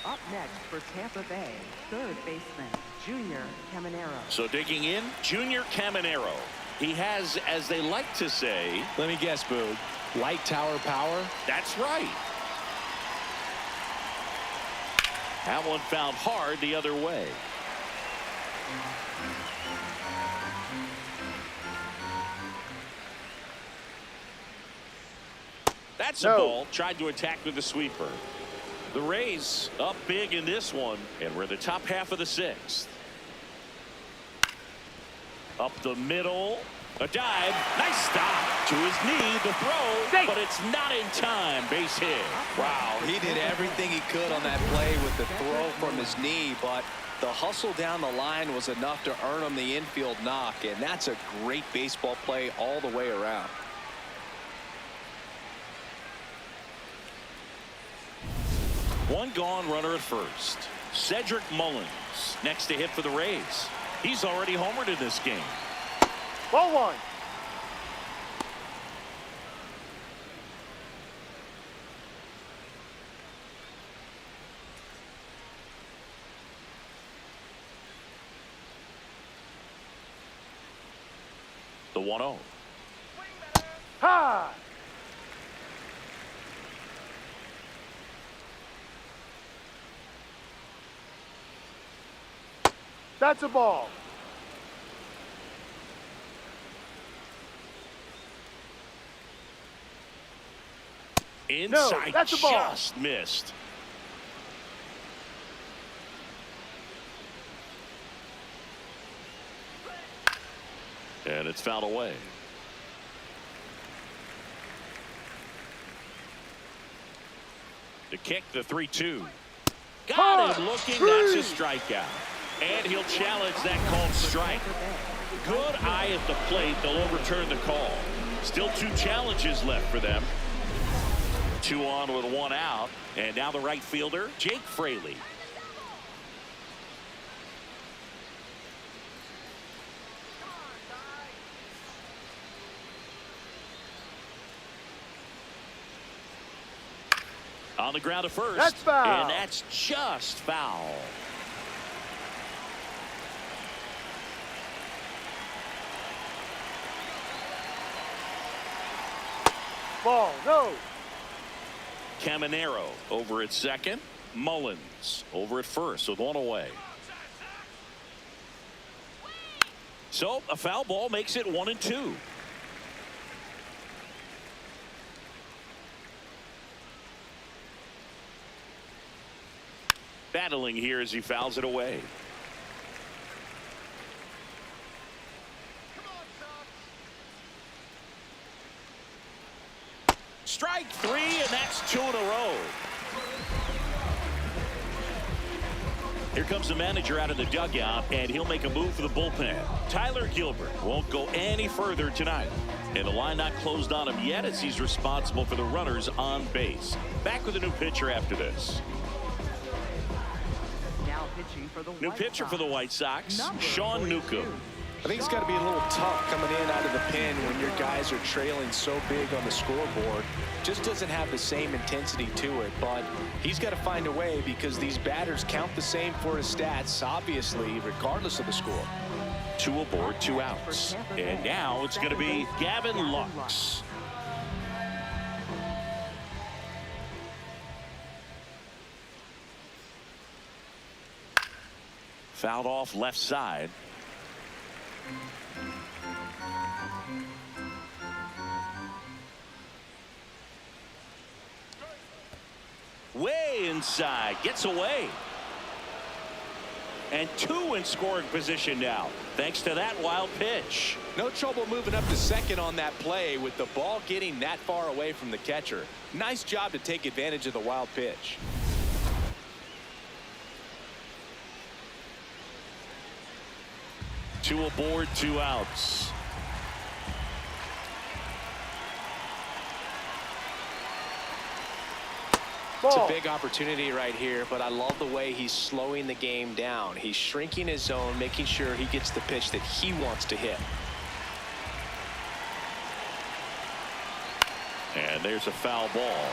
Up next for Tampa Bay, third baseman, Junior Caminero. So digging in, Junior Caminero. He has, as they like to say, let me guess, Boog, light tower power? That's right. That one found hard the other way. That's a ball. Tried to attack with the sweeper. The Rays up big in this one, and we're in the top half of the 6th. Up the middle, a dive, nice stop to his knee, the throw, but it's not in time. Base hit. Wow, he did everything he could on that play with the throw from his knee, but the hustle down the line was enough to earn him the infield knock, and that's a great baseball play all the way around. One gone, runner at first. Cedric Mullins next to hit for the Rays. He's already homered in this game. Ball 1. The 1-0. Ha! That's a ball. Inside, that's a ball. Just missed. And it's fouled away. To kick the 3-2. Got him looking. That's a strikeout. And he'll challenge that called strike. Good eye at the plate. They'll overturn the call. Still 2 challenges left for them. 2 on with 1 out. And now the right fielder, Jake Fraley. On the ground to first. That's foul. And that's just foul. Ball, no. Caminero over at second. Mullins over at first with 1 away. So a foul ball makes it 1-2. Battling here as he fouls it away. Strike 3, and that's 2 in a row. Here comes the manager out of the dugout, and he'll make a move for the bullpen. Tyler Gilbert won't go any further tonight. And the line not closed on him yet as he's responsible for the runners on base. Back with a new pitcher after this. Now pitching for the New pitcher for the White Sox, Sean Newcomb. I think it's got to be a little tough coming in out of the pen when your guys are trailing so big on the scoreboard. Just doesn't have the same intensity to it, but he's got to find a way because these batters count the same for his stats, obviously, regardless of the score. 2 aboard, 2 outs. And now it's going to be Gavin Lux. Fouled off left side. Way inside, gets away. And 2 in scoring position now, thanks to that wild pitch. No trouble moving up to second on that play with the ball getting that far away from the catcher. Nice job to take advantage of the wild pitch. Two aboard, 2 outs. It's a big opportunity right here, but I love the way he's slowing the game down. He's shrinking his zone, making sure he gets the pitch that he wants to hit. And there's a foul ball.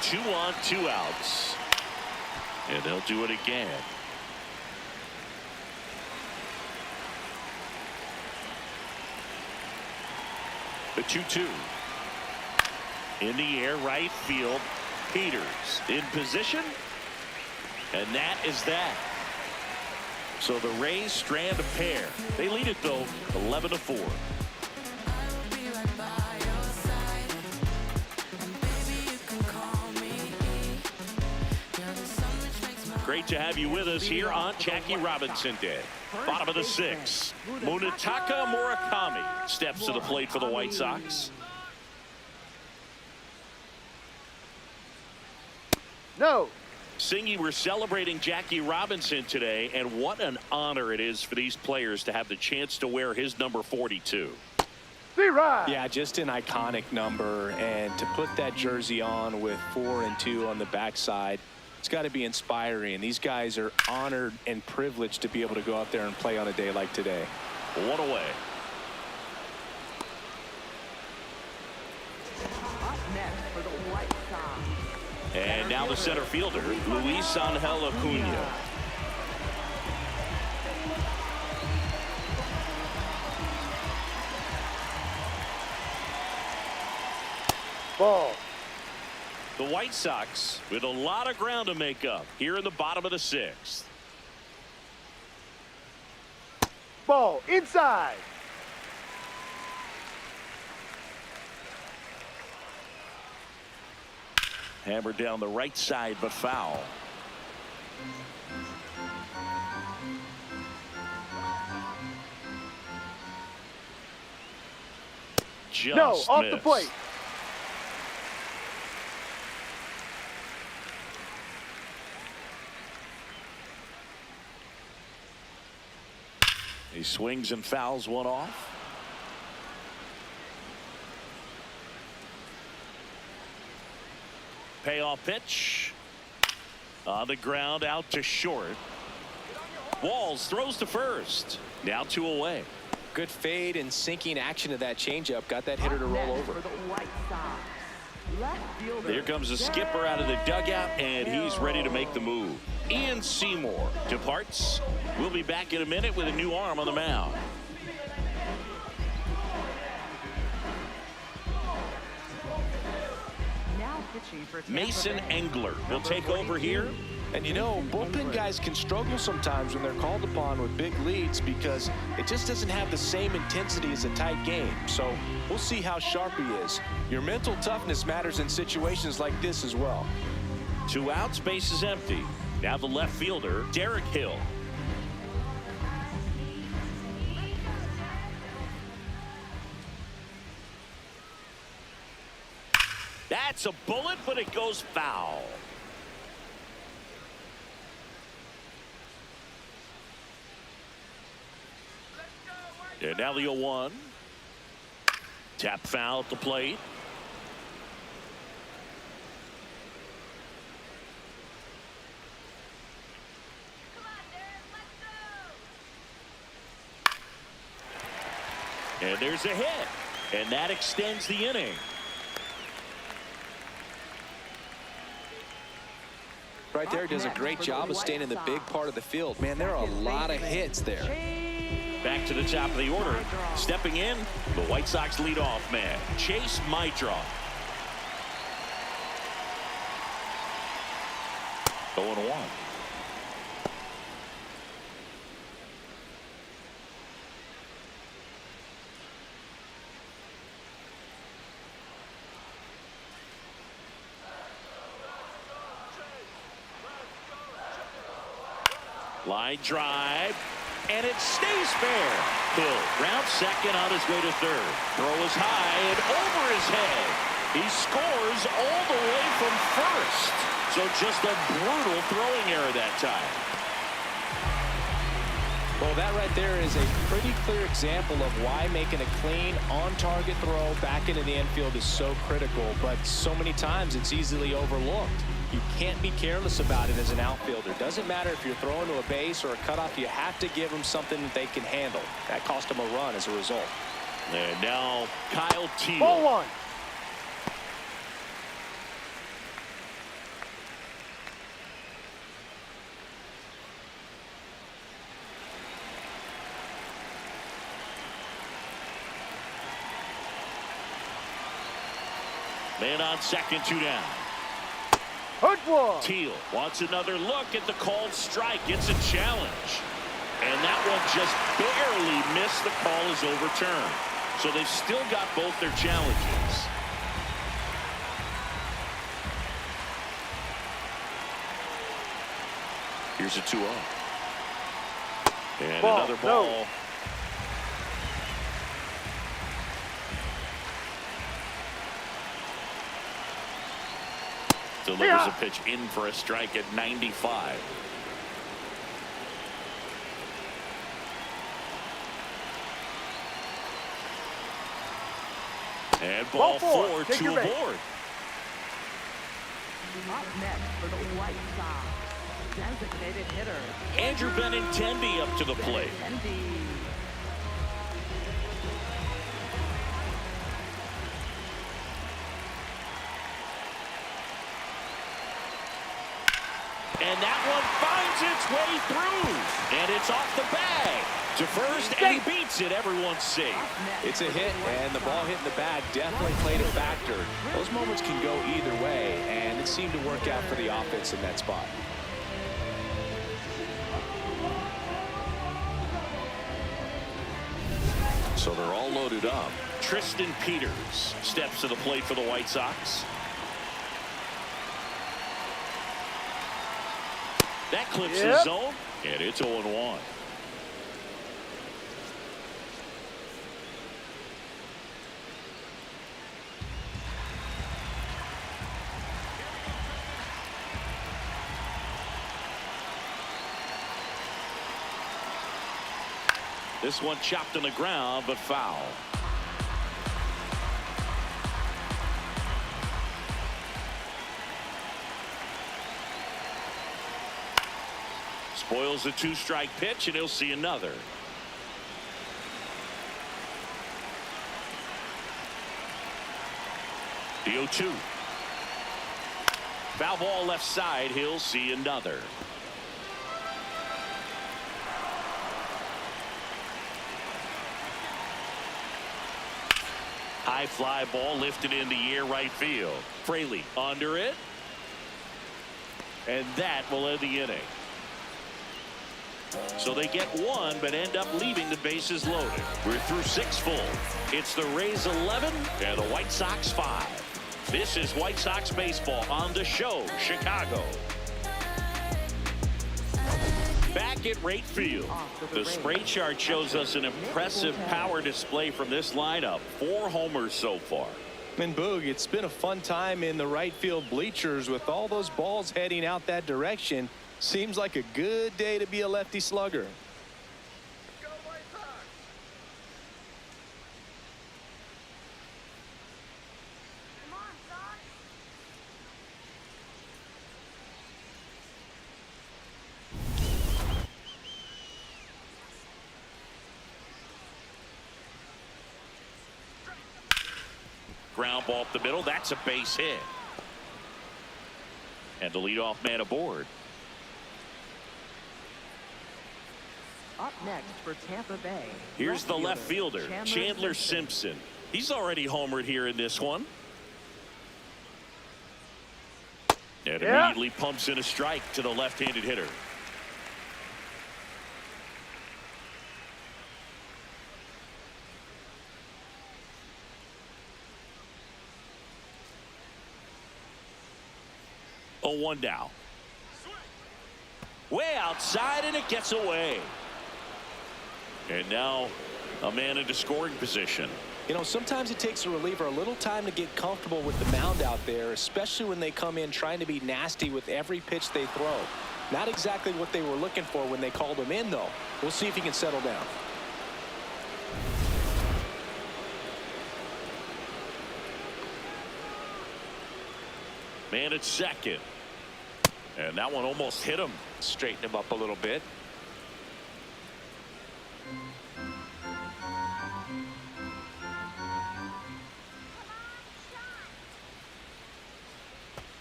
Two on, 2 outs. And they'll do it again. The 2-2. In the air, right field. Peters in position. And that is that. So the Rays strand a pair. They lead it, though, 11-4. Great to have you with us here on Jackie Robinson Day. Bottom of the 6th, Munetaka Murakami steps to the plate for the White Sox. No. Singy, we're celebrating Jackie Robinson today, and what an honor it is for these players to have the chance to wear his number 42. Yeah, just an iconic number, and to put that jersey on with 4 and 2 on the backside, it's got to be inspiring. These guys are honored and privileged to be able to go out there and play on a day like today. 1 away. Up next for the White Sox. And now the center fielder, Luis Angel Acuna. Ball. The White Sox with a lot of ground to make up here in the bottom of the 6th. Ball inside. Hammered down the right side, but foul. Just No, off missed. the plate. He swings and fouls one off. Payoff pitch. On the ground, out to short. Walls throws to first. Now 2 away. Good fade and sinking action of that changeup. Got that hitter to roll over. For the White Sox. Left fielder. Here comes the skipper out of the dugout, and he's ready to make the move. Ian Seymour departs. We'll be back in a minute with a new arm on the mound. Now pitching for Tampa Mason Bay. Engler will Number take over 42. here. And you know, bullpen guys can struggle sometimes when they're called upon with big leads because it just doesn't have the same intensity as a tight game. So we'll see how sharp he is. Your mental toughness matters in situations like this as well. 2 outs, base is empty. Now the left fielder, Derek Hill. That's a bullet, but it goes foul. And now the 0-1. Tap foul at the plate. And there's a hit. And that extends the inning. Right there, does a great job of staying in the big part of the field. Man, there are a lot of hits there. Back to the top of the order. Stepping in, the White Sox leadoff man, Chase Mydra. 0-1. Line drive, and it stays fair. Hill rounds second on his way to third. Throw is high and over his head. He scores all the way from first. So just a brutal throwing error that time. Well, that right there is a pretty clear example of why making a clean, on-target throw back into the infield is so critical, but so many times it's easily overlooked. You can't be careless about it as an outfielder. Doesn't matter if you're throwing to a base or a cutoff, you have to give them something that they can handle. That cost them a run as a result. And now Kyle Teal. Ball 1. Man on second, 2 down. Hurt one. Teal wants another look at the called strike. It's a challenge. And that one just barely missed. The call is overturned. So they've still got both their challenges. Here's a 2-0. And Ball, another ball. no. Delivers a pitch in for a strike at 95. And ball 4, Take 2 your base. aboard. Up next for the White Sox, designated hitter Andrew Benintendi up to the plate. Benintendi. And that one finds its way through. And it's off the bag. To first, and he beats it. Everyone's safe. It's a hit, and the ball hitting the bag definitely played a factor. Those moments can go either way, and it seemed to work out for the offense in that spot. So they're all loaded up. Tristan Peters steps to the plate for the White Sox. That clips his zone, and it's 0-1. This one chopped on the ground, but foul. Spoils the 2-strike pitch, and he'll see another. The 0-2. Foul ball left side. He'll see another. High fly ball lifted in the air right field. Fraley under it. And that will end the inning. So they get one, but end up leaving the bases loaded. We're through 6 full. It's the Rays 11 and the White Sox 5. This is White Sox baseball on the show, Chicago. Back at right field, the spray chart shows us an impressive power display from this lineup. 4 homers so far. And Boog, it's been a fun time in the right field bleachers with all those balls heading out that direction. Seems like a good day to be a lefty slugger. Ground ball up the middle. That's a base hit. And the leadoff man aboard. Up next for Tampa Bay. Here's the left fielder, Chandler Simpson. He's already homered here in this one. And immediately pumps in a strike to the left-handed hitter. Oh, 1 down. Way outside, and it gets away. And now a man into scoring position. You know, sometimes it takes a reliever a little time to get comfortable with the mound out there, especially when they come in trying to be nasty with every pitch they throw. Not exactly what they were looking for when they called him in, though. We'll see if he can settle down. Man at second. And that one almost hit him. Straighten him up a little bit.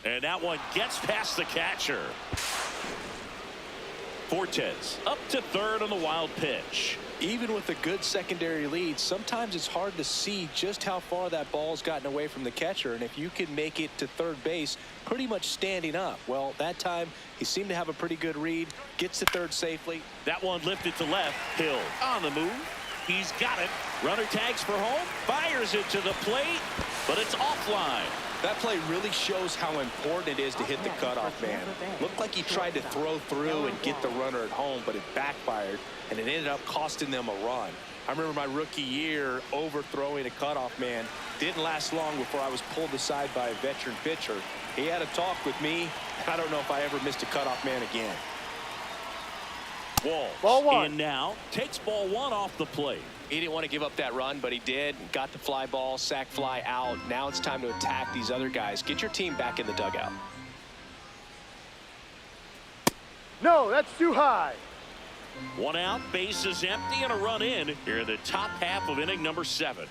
And that one gets past the catcher. Fortes up to third on the wild pitch. Even with a good secondary lead, sometimes it's hard to see just how far that ball's gotten away from the catcher. And if you can make it to third base pretty much standing up, well, that time he seemed to have a pretty good read. Gets to third safely. That one lifted to left. Hill on the move. He's got it. Runner tags for home. Fires it to the plate, but it's offline. That play really shows how important it is to hit the cutoff man. Looked like he tried to throw through and get the runner at home, but it backfired, and it ended up costing them a run. I remember my rookie year overthrowing a cutoff man. Didn't last long before I was pulled aside by a veteran pitcher. He had a talk with me. I don't know if I ever missed a cutoff man again. Walls Ball 1. in now. Takes ball 1 off the plate. He didn't want to give up that run, but he did. Got the fly ball, sac fly out. Now it's time to attack these other guys. Get your team back in the dugout. No, that's too high. 1 out, base is empty, and a run in here in the top half of inning number 7.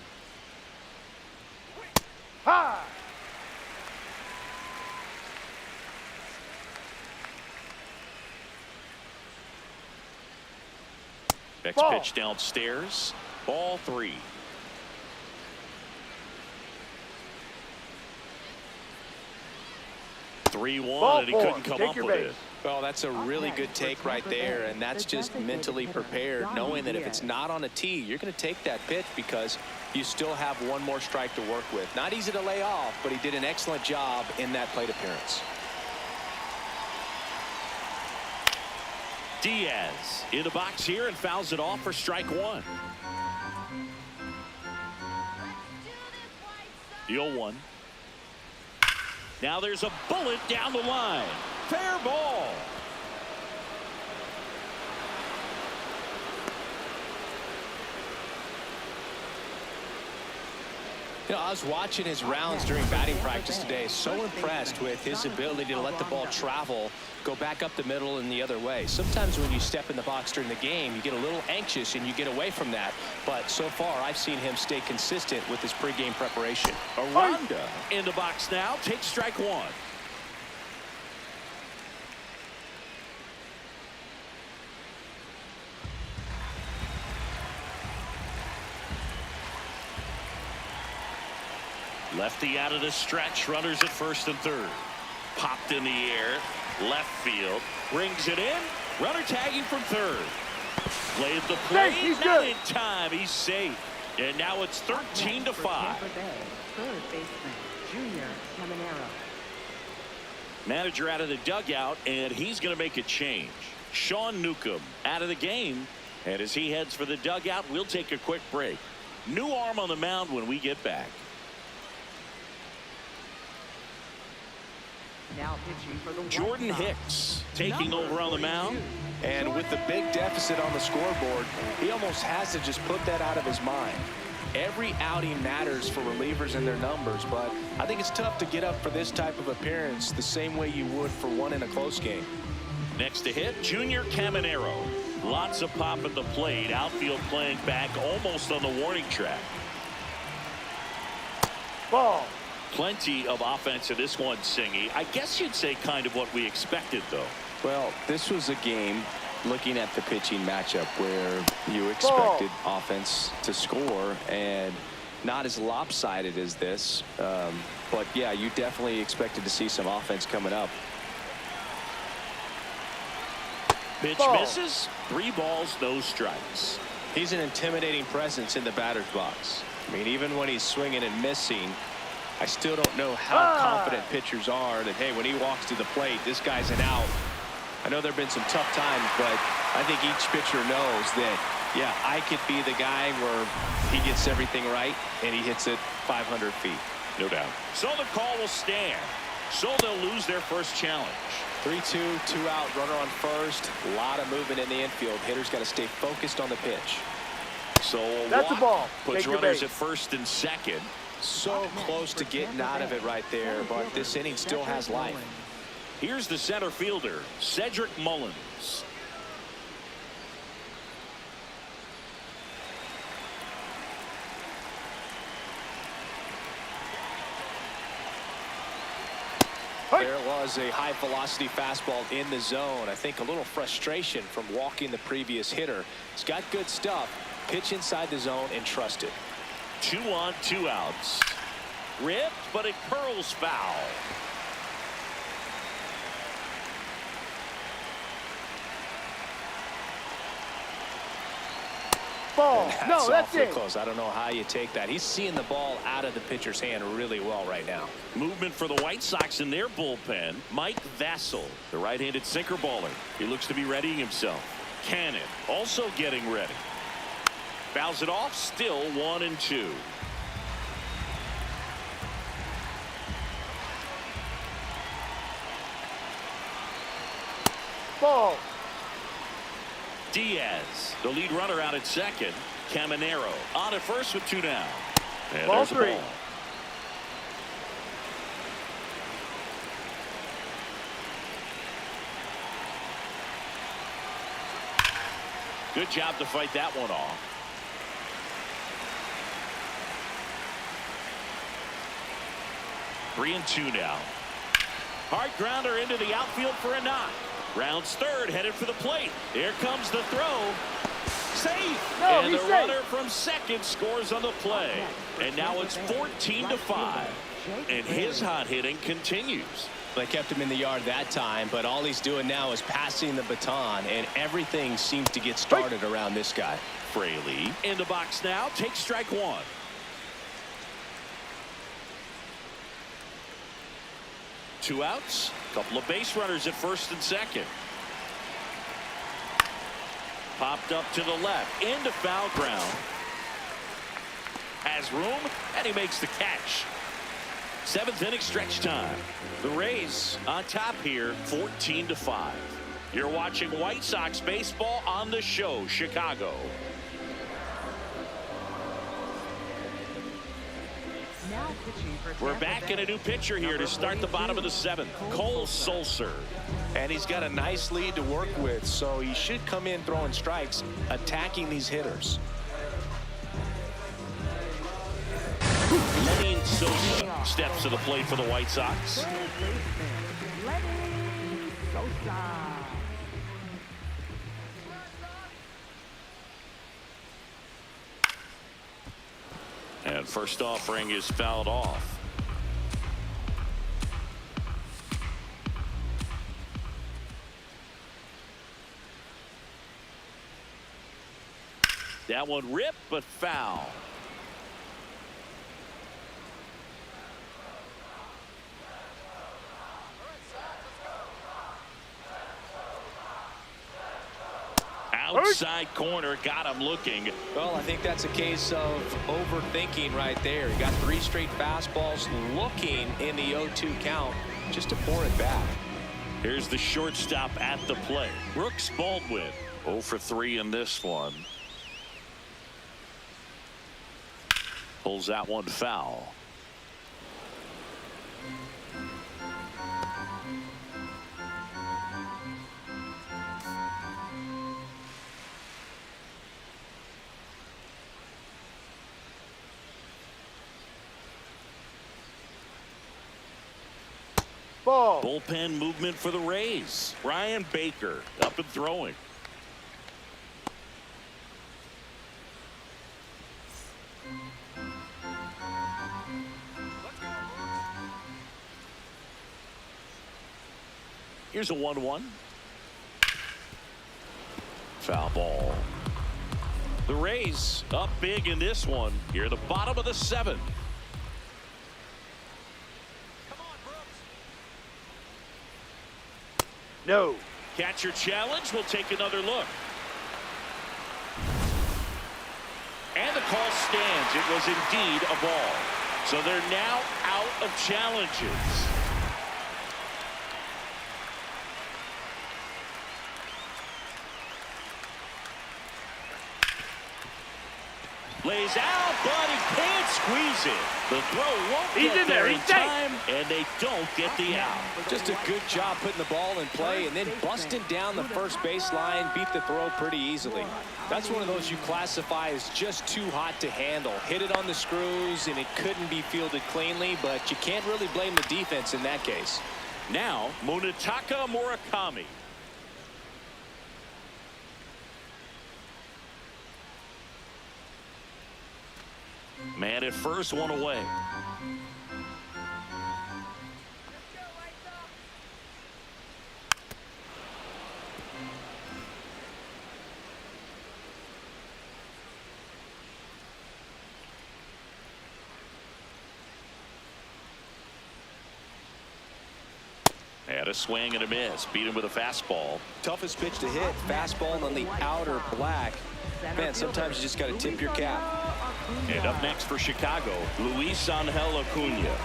High. Next Ball. pitch downstairs. Ball 3. Ball 3-1, and he 4. couldn't come Take up your with base. it. Well, that's a really good take right there, and that's just mentally prepared, knowing that if it's not on a tee, you're going to take that pitch because you still have one more strike to work with. Not easy to lay off, but he did an excellent job in that plate appearance. Diaz in the box here and fouls it off for strike 1. The 0-1. Now there's a bullet down the line. Fair ball. You know, I was watching his rounds during batting practice today. So impressed with his ability to let the ball travel, go back up the middle and the other way. Sometimes when you step in the box during the game, you get a little anxious and you get away from that. But so far, I've seen him stay consistent with his pregame preparation. Aranda in the box now. Takes strike 1. Lefty out of the stretch. Runners at first and third. Popped in the air. Left field. Brings it in. Runner tagging from third. Played the play. He's Not good. in time. He's safe. And now it's 13 to 5. Tampa Bay, third baseman, Junior Caminero. Manager out of the dugout, and he's going to make a change. Sean Newcomb out of the game. And as he heads for the dugout, we'll take a quick break. New arm on the mound when we get back. Now pitching for the White Jordan Sox, Hicks taking number over on the 42. mound. And with the big deficit on the scoreboard, he almost has to just put that out of his mind. Every outing matters for relievers and their numbers, but I think it's tough to get up for this type of appearance the same way you would for one in a close game. Next to hit, Junior Caminero. Lots of pop at the plate. Outfield playing back almost on the warning track. Ball. Plenty of offense in this one, Singy. I guess you'd say kind of what we expected, though. Well, this was a game, looking at the pitching matchup, where you expected offense to score, and not as lopsided as this. But, yeah, you definitely expected to see some offense coming up. Pitch Ball. misses. 3 balls, no strikes. He's an intimidating presence in the batter's box. I mean, even when he's swinging and missing, I still don't know how confident pitchers are that, hey, when he walks to the plate, this guy's an out. I know there have been some tough times, but I think each pitcher knows that, yeah, I could be the guy where he gets everything right and he hits it 500 feet. No doubt. So the call will stand. So they'll lose their first challenge. 3-2, 2 out, runner on first. A lot of movement in the infield. Hitter's got to stay focused on the pitch. So a That's walk a ball. puts Take your runners base. at first and second. So close to getting out of it right there, but this inning still has life. Here's the center fielder, Cedric Mullins. There was a high velocity fastball in the zone. I think a little frustration from walking the previous hitter. He's got good stuff. Pitch inside the zone and trust it. 2 on, 2 outs. Ripped, but it curls foul. Ball. No, that's awfully it. close. I don't know how you take that. He's seeing the ball out of the pitcher's hand really well right now. Movement for the White Sox in their bullpen. Mike Vassell, the right-handed sinker baller. He looks to be readying himself. Cannon also getting ready. Fouls it off. Still 1-2. Ball. Diaz, the lead runner, out at second. Caminero on at first with 2 down. And Ball there's a 3. ball. Good job to fight that one off. Three and 2 now. Hard grounder into the outfield for a knock. Rounds third, headed for the plate. Here comes the throw. Safe. No, and the he's safe. runner from second scores on the play. And now it's 14-5. And his hot hitting continues. They kept him in the yard that time, but all he's doing now is passing the baton, and everything seems to get started around this guy. Fraley in the box now. Takes strike 1. Two outs. Couple of base runners at first and second. Popped up to the left. Into foul ground. Has room, and he makes the catch. 7th inning stretch time. The Rays on top here, 14-5. You're watching White Sox baseball on the show, Chicago. Now pitching for We're Tampa back Bay, in a new pitcher here to start the bottom of the 7th. Cole Sulser. And he's got a nice lead to work with, so he should come in throwing strikes, attacking these hitters. Lenny Sosa steps to the plate for the White Sox. Third baseman, Lenny Sosa. And first offering is fouled off. That one ripped, but foul. Outside corner, got him looking. Well, I think that's a case of overthinking right there. He got 3 straight fastballs looking in the 0-2 count just to pour it back. Here's the shortstop at the plate. Brooks Baldwin 0 for 3 in this one. Pulls that one foul. Ball. Bullpen movement for the Rays. Ryan Baker up and throwing. Here's a 1-1. Foul ball. The Rays up big in this one. Here at the bottom of the 7th. No. Catcher challenge. We'll take another look. And the call stands. It was indeed a ball. So they're now out of challenges. Lays out, but he can't squeeze it. The throw won't get there in time, and they don't get the out. Just a good job putting the ball in play and then busting down the first baseline, beat the throw pretty easily. That's one of those you classify as just too hot to handle. Hit it on the screws, and it couldn't be fielded cleanly, but you can't really blame the defense in that case. Now, Munetaka Murakami. Man at first, one away. Had a swing and a miss. Beat him with a fastball. Toughest pitch to hit, fastball on the outer black. Man, sometimes you just got to tip your cap. And up next for Chicago, Luis Angel Acuna.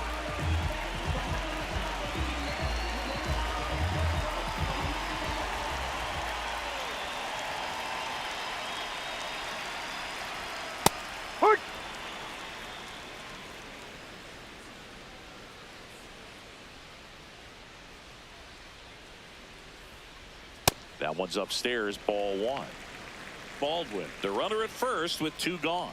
That one's upstairs, ball 1. Baldwin, the runner at first with 2 gone.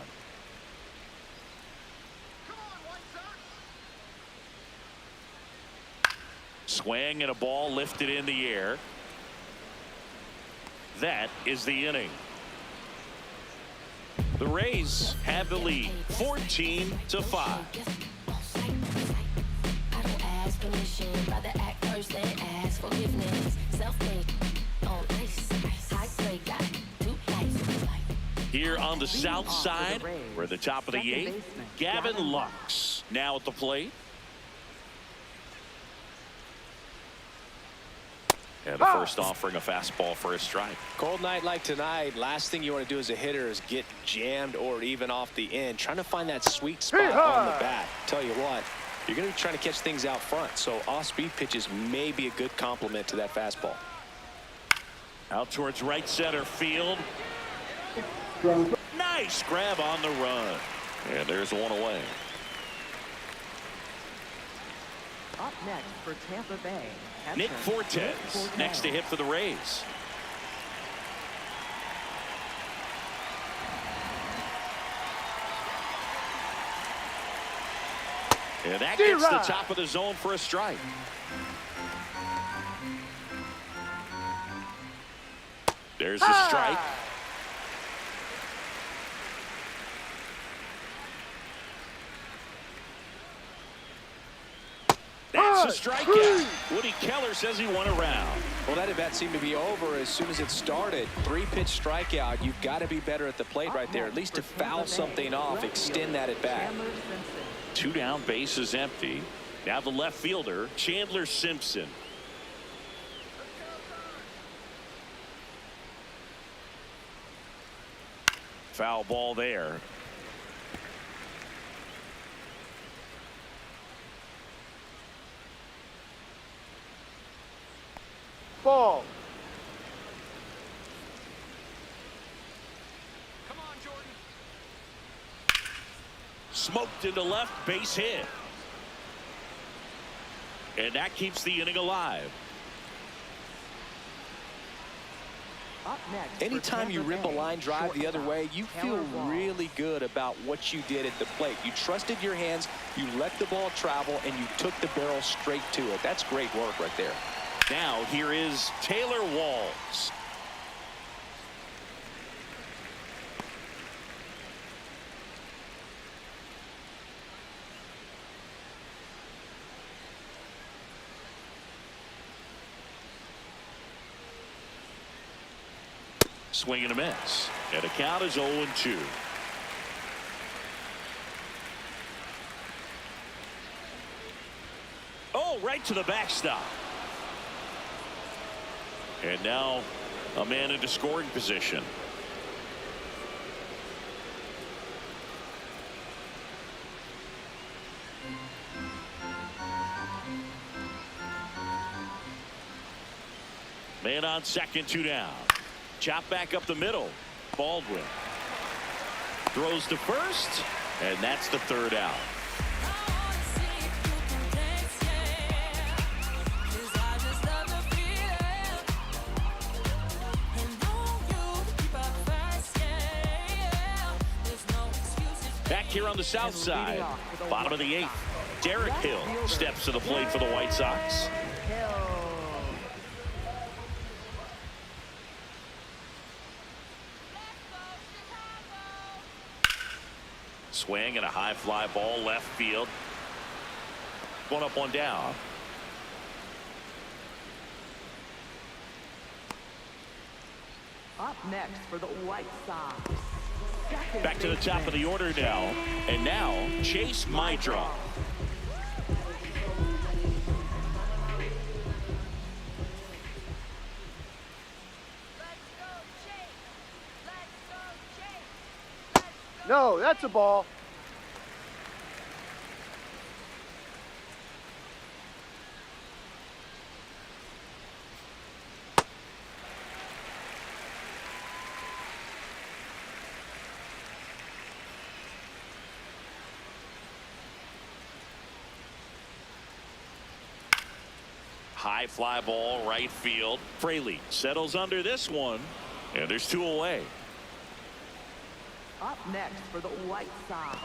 Swing and a ball lifted in the air. That is the inning. The Rays have the lead 14-5. Here on the south side, we're at the top of the 8th. Gavin Lux now at the plate. And the first offering a fastball for a strike. Cold night like tonight, last thing you want to do as a hitter is get jammed or even off the end. Trying to find that sweet spot on the bat. Tell you what, you're going to be trying to catch things out front, so off-speed pitches may be a good complement to that fastball. Out towards right center field. Nice grab on the run. And there's one away. Up next for Tampa Bay, Nick Fortes next to hit for the Rays. And that gets the top of the zone for a strike. There's the strike. That's a strikeout. Woody Keller says he won a round. Well, that at-bat seemed to be over as soon as it started. 3-pitch strikeout. You've got to be better at the plate right there, at least to foul something off, extend that at-bat. 2 down, bases empty. Now the left fielder, Chandler Simpson. Foul ball there. Ball. Come on, Jordan. Smoked into left, base hit. And that keeps the inning alive. Up next. Anytime you rip a line drive the other way, you feel really good about what you did at the plate. You trusted your hands, you let the ball travel, and you took the barrel straight to it. That's great work right there. Now here is Taylor Walls. Swing and a miss. And the count is 0-2. Oh, right to the backstop. And now a man into scoring position. Man on second, 2 down. Chop back up the middle. Baldwin throws to first, and that's the 3rd out. Back here on the south side, bottom of the 8th, Derek Hill steps to the plate for the White Sox. Swing and a high fly ball left field. 1 up, 1 down. Up next for the White Sox. Back to the top of the order now. And now Chase Mydroff. No, that's a ball. High fly ball right field. Fraley settles under this one, and there's 2 away. Up next for the White Sox,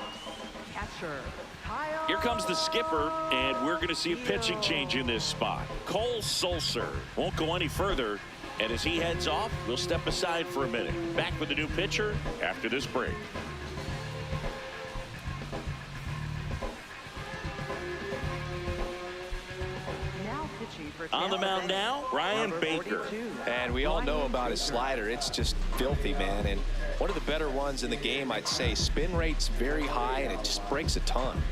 catcher Kyle. Here comes the skipper, and we're going to see a pitching change in this spot. Cole Sulser won't go any further, and as he heads off, we'll step aside for a minute. Back with the new pitcher after this break. Now pitching for On the mound now, Ryan number Baker. 42. And we all know about his slider. It's just filthy, man. And one of the better ones in the game, I'd say. Spin rate's very high, and it just breaks a ton.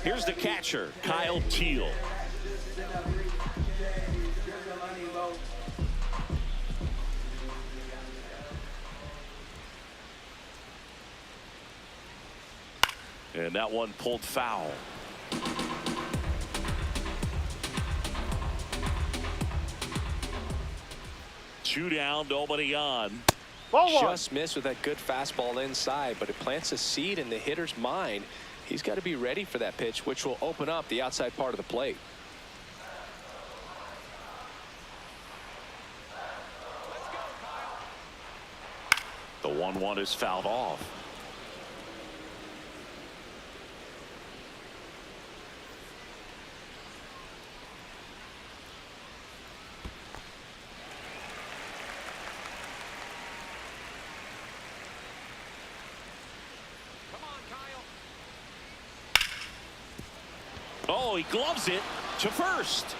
Here's the catcher, Kyle Teal. And that one pulled foul. Two down, nobody on. Ball 1. Just missed with that good fastball inside, but it plants a seed in the hitter's mind. He's got to be ready for that pitch, which will open up the outside part of the plate. The 1-1 is fouled off. he gloves it to first.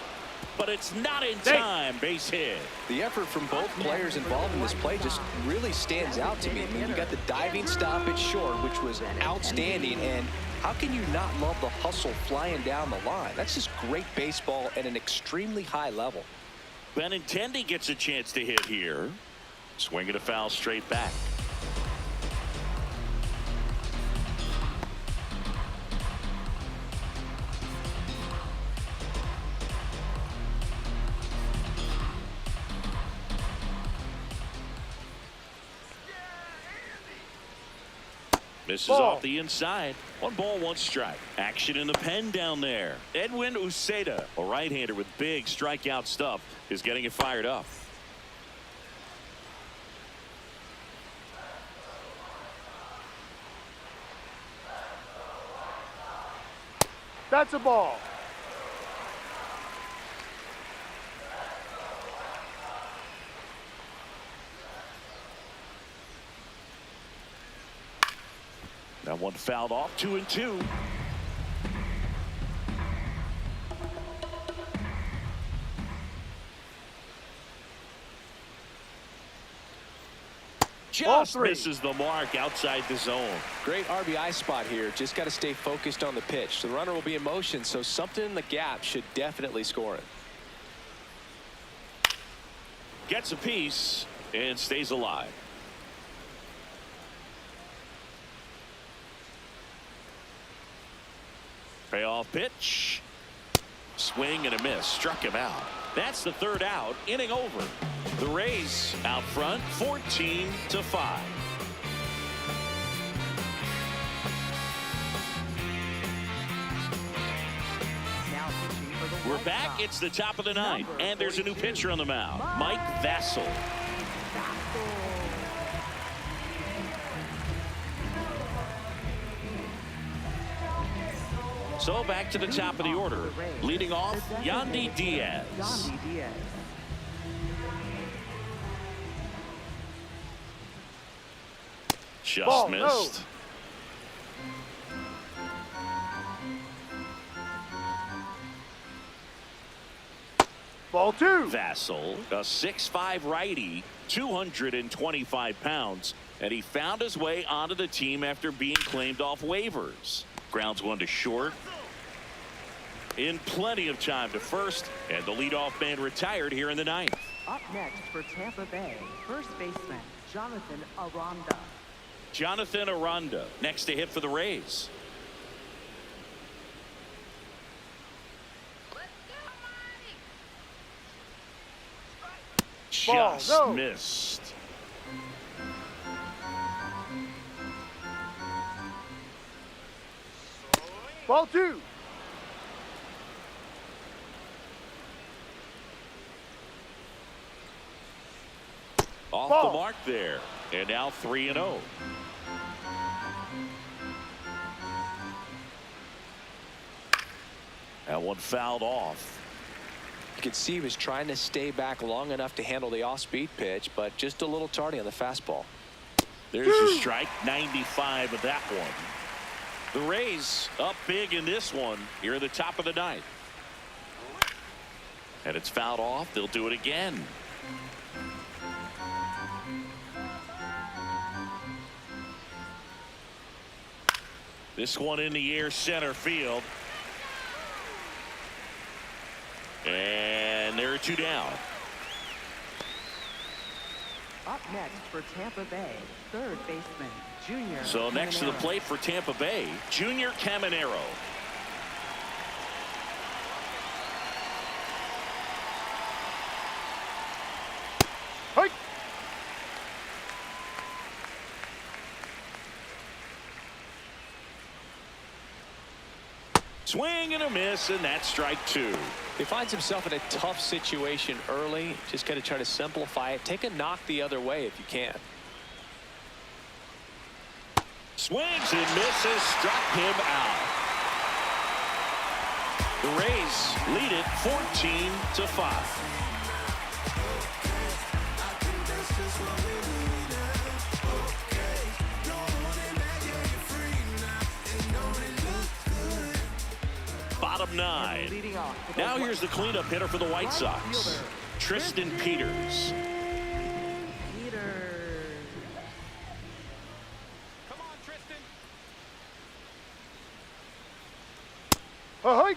But it's not in time. Base hit. The effort from both players involved in this play just really stands out to me. I mean, you got the diving stoppage short, which was outstanding, and how can you not love the hustle flying down the line? That's just great baseball at an extremely high level. Benintendi gets a chance to hit here. Swinging a foul straight back. Misses off the inside. 1 ball, 1 strike. Action in the pen down there. Edwin Uceda, a right-hander with big strikeout stuff, is getting it fired up. That's a ball. That one fouled off. 2-2. Just misses the mark outside the zone. Great RBI spot here. Just got to stay focused on the pitch. The runner will be in motion, so something in the gap should definitely score it. Gets a piece and stays alive. Payoff pitch. Swing and a miss. Struck him out. That's the 3rd out. Inning over. The Rays out front 14-5. We're back. It's the top of the 9th, and there's a new pitcher on the mound. Mike Vassell. So back to the top of the order. Leading off, Yandy Diaz. Just missed. Ball 2. Vassell, a 6'5" righty, 225 pounds, and he found his way onto the team after being claimed off waivers. Grounds 1 to short. In plenty of time to first, and the leadoff man retired here in the 9th. Up next for Tampa Bay, first baseman Jonathan Aranda. Jonathan Aranda next to hit for the Rays. Just missed. Ball 2. Off the mark there. And now 3-0. That one fouled off. You could see he was trying to stay back long enough to handle the off-speed pitch, but just a little tardy on the fastball. There's your strike. 95 of that one. The Rays up big in this one here at the top of the 9th. And it's fouled off. They'll do it again. This one in the air, center field. And there are 2 down. Up next for Tampa Bay, third baseman Junior. So next to the plate for Tampa Bay, Junior Caminero. Hey. Swing and a miss, and that's strike 2. He finds himself in a tough situation early. Just got to try to simplify it. Take a knock the other way if you can. Swings and misses, struck him out. The Rays lead it 14-5. Bottom of 9. Leading off for the Now White here's the cleanup hitter for the White Sox, fielder, Tristan Peters. Peters. Come on, Tristan. Ahoy!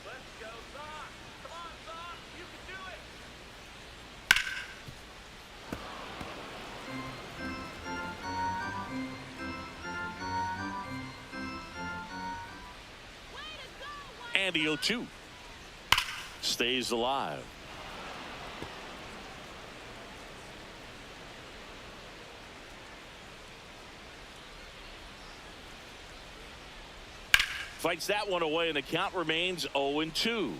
Let's go, Sox. Come on, Sox. You can do it. And the 0-2 stays alive. Fights that one away, and the count remains 0-2.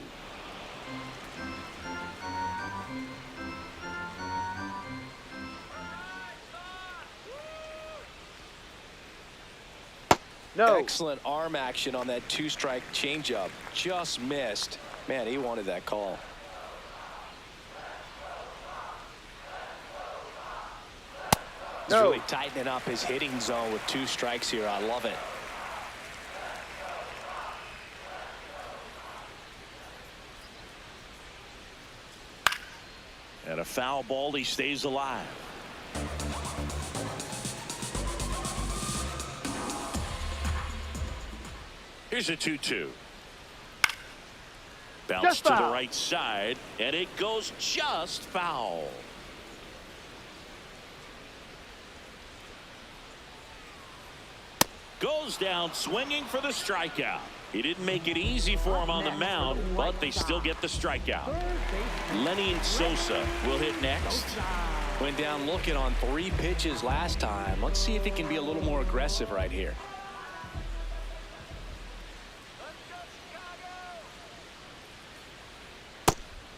No. Excellent arm action on that two-strike changeup. Just missed. Man, he wanted that call. He's No. really tightening up his hitting zone with 2 strikes here. I love it. And a foul ball, he stays alive. Here's a 2-2. Bounce Just to the foul. right side, and it goes just foul. Goes down swinging for the strikeout. He didn't make it easy for him on the mound, but they still get the strikeout. Lenny Sosa will hit next. Went down looking on 3 pitches last time. Let's see if he can be a little more aggressive right here.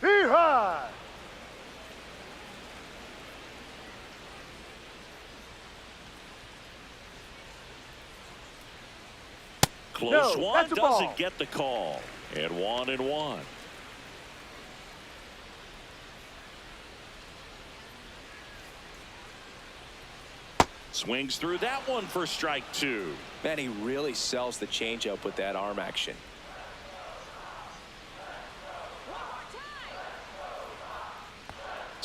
Hee-haw! Close No, one, that's a ball. doesn't get the call. And 1-1. Swings through that one for strike 2. Man, he really sells the changeup with that arm action.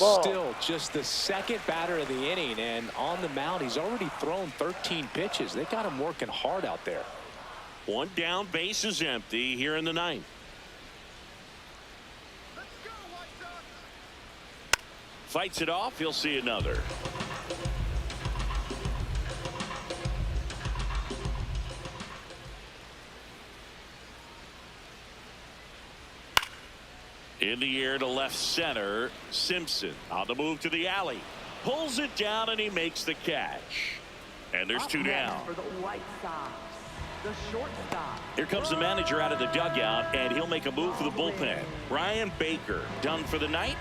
Ball. Still just the second batter of the inning, and on the mound he's already thrown 13 pitches. They got him working hard out there. One down, base is empty here in the 9th. Fights it off, he'll see another. In the air to left center, Simpson on the move to the alley. Pulls it down and he makes the catch. And there's Up 2 next down. For the White Sox, the shortstop. Here comes the manager out of the dugout, and he'll make a move for the bullpen. Ryan Baker done for the night.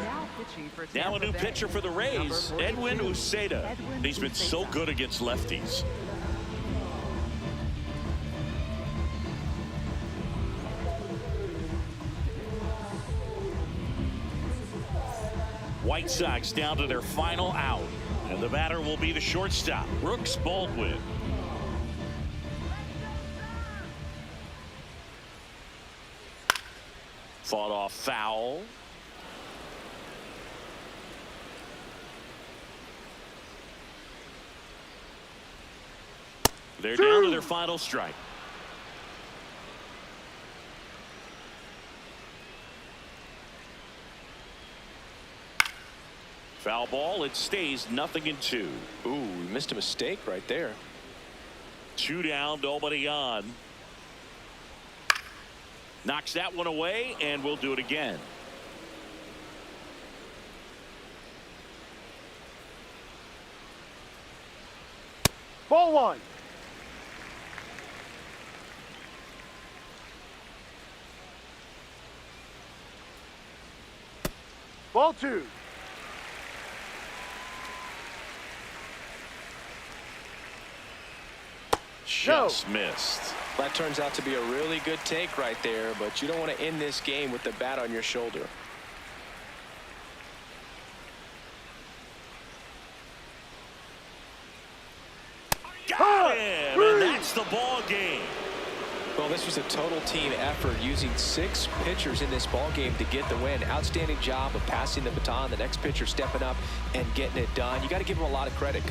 Now pitching for Now a Tampa new Bay, pitcher for the Rays, number Edwin 42, Uceda. Edwin He's been so Uceda. good against lefties. White Sox down to their final out, and the batter will be the shortstop, Brooks Baldwin. Fought off foul. They're down to their final strike. Foul ball, it stays 0-2. Ooh, we missed a mistake right there. 2 down, nobody on. Knocks that one away, and we'll do it again. Ball 1. Ball 2. just missed. That turns out to be a really good take right there, but you don't want to end this game with the bat on your shoulder. Got him, and that's the ball game. Well, this was a total team effort, using 6 pitchers in this ball game to get the win. Outstanding job of passing the baton. The next pitcher stepping up and getting it done. You got to give them a lot of credit, because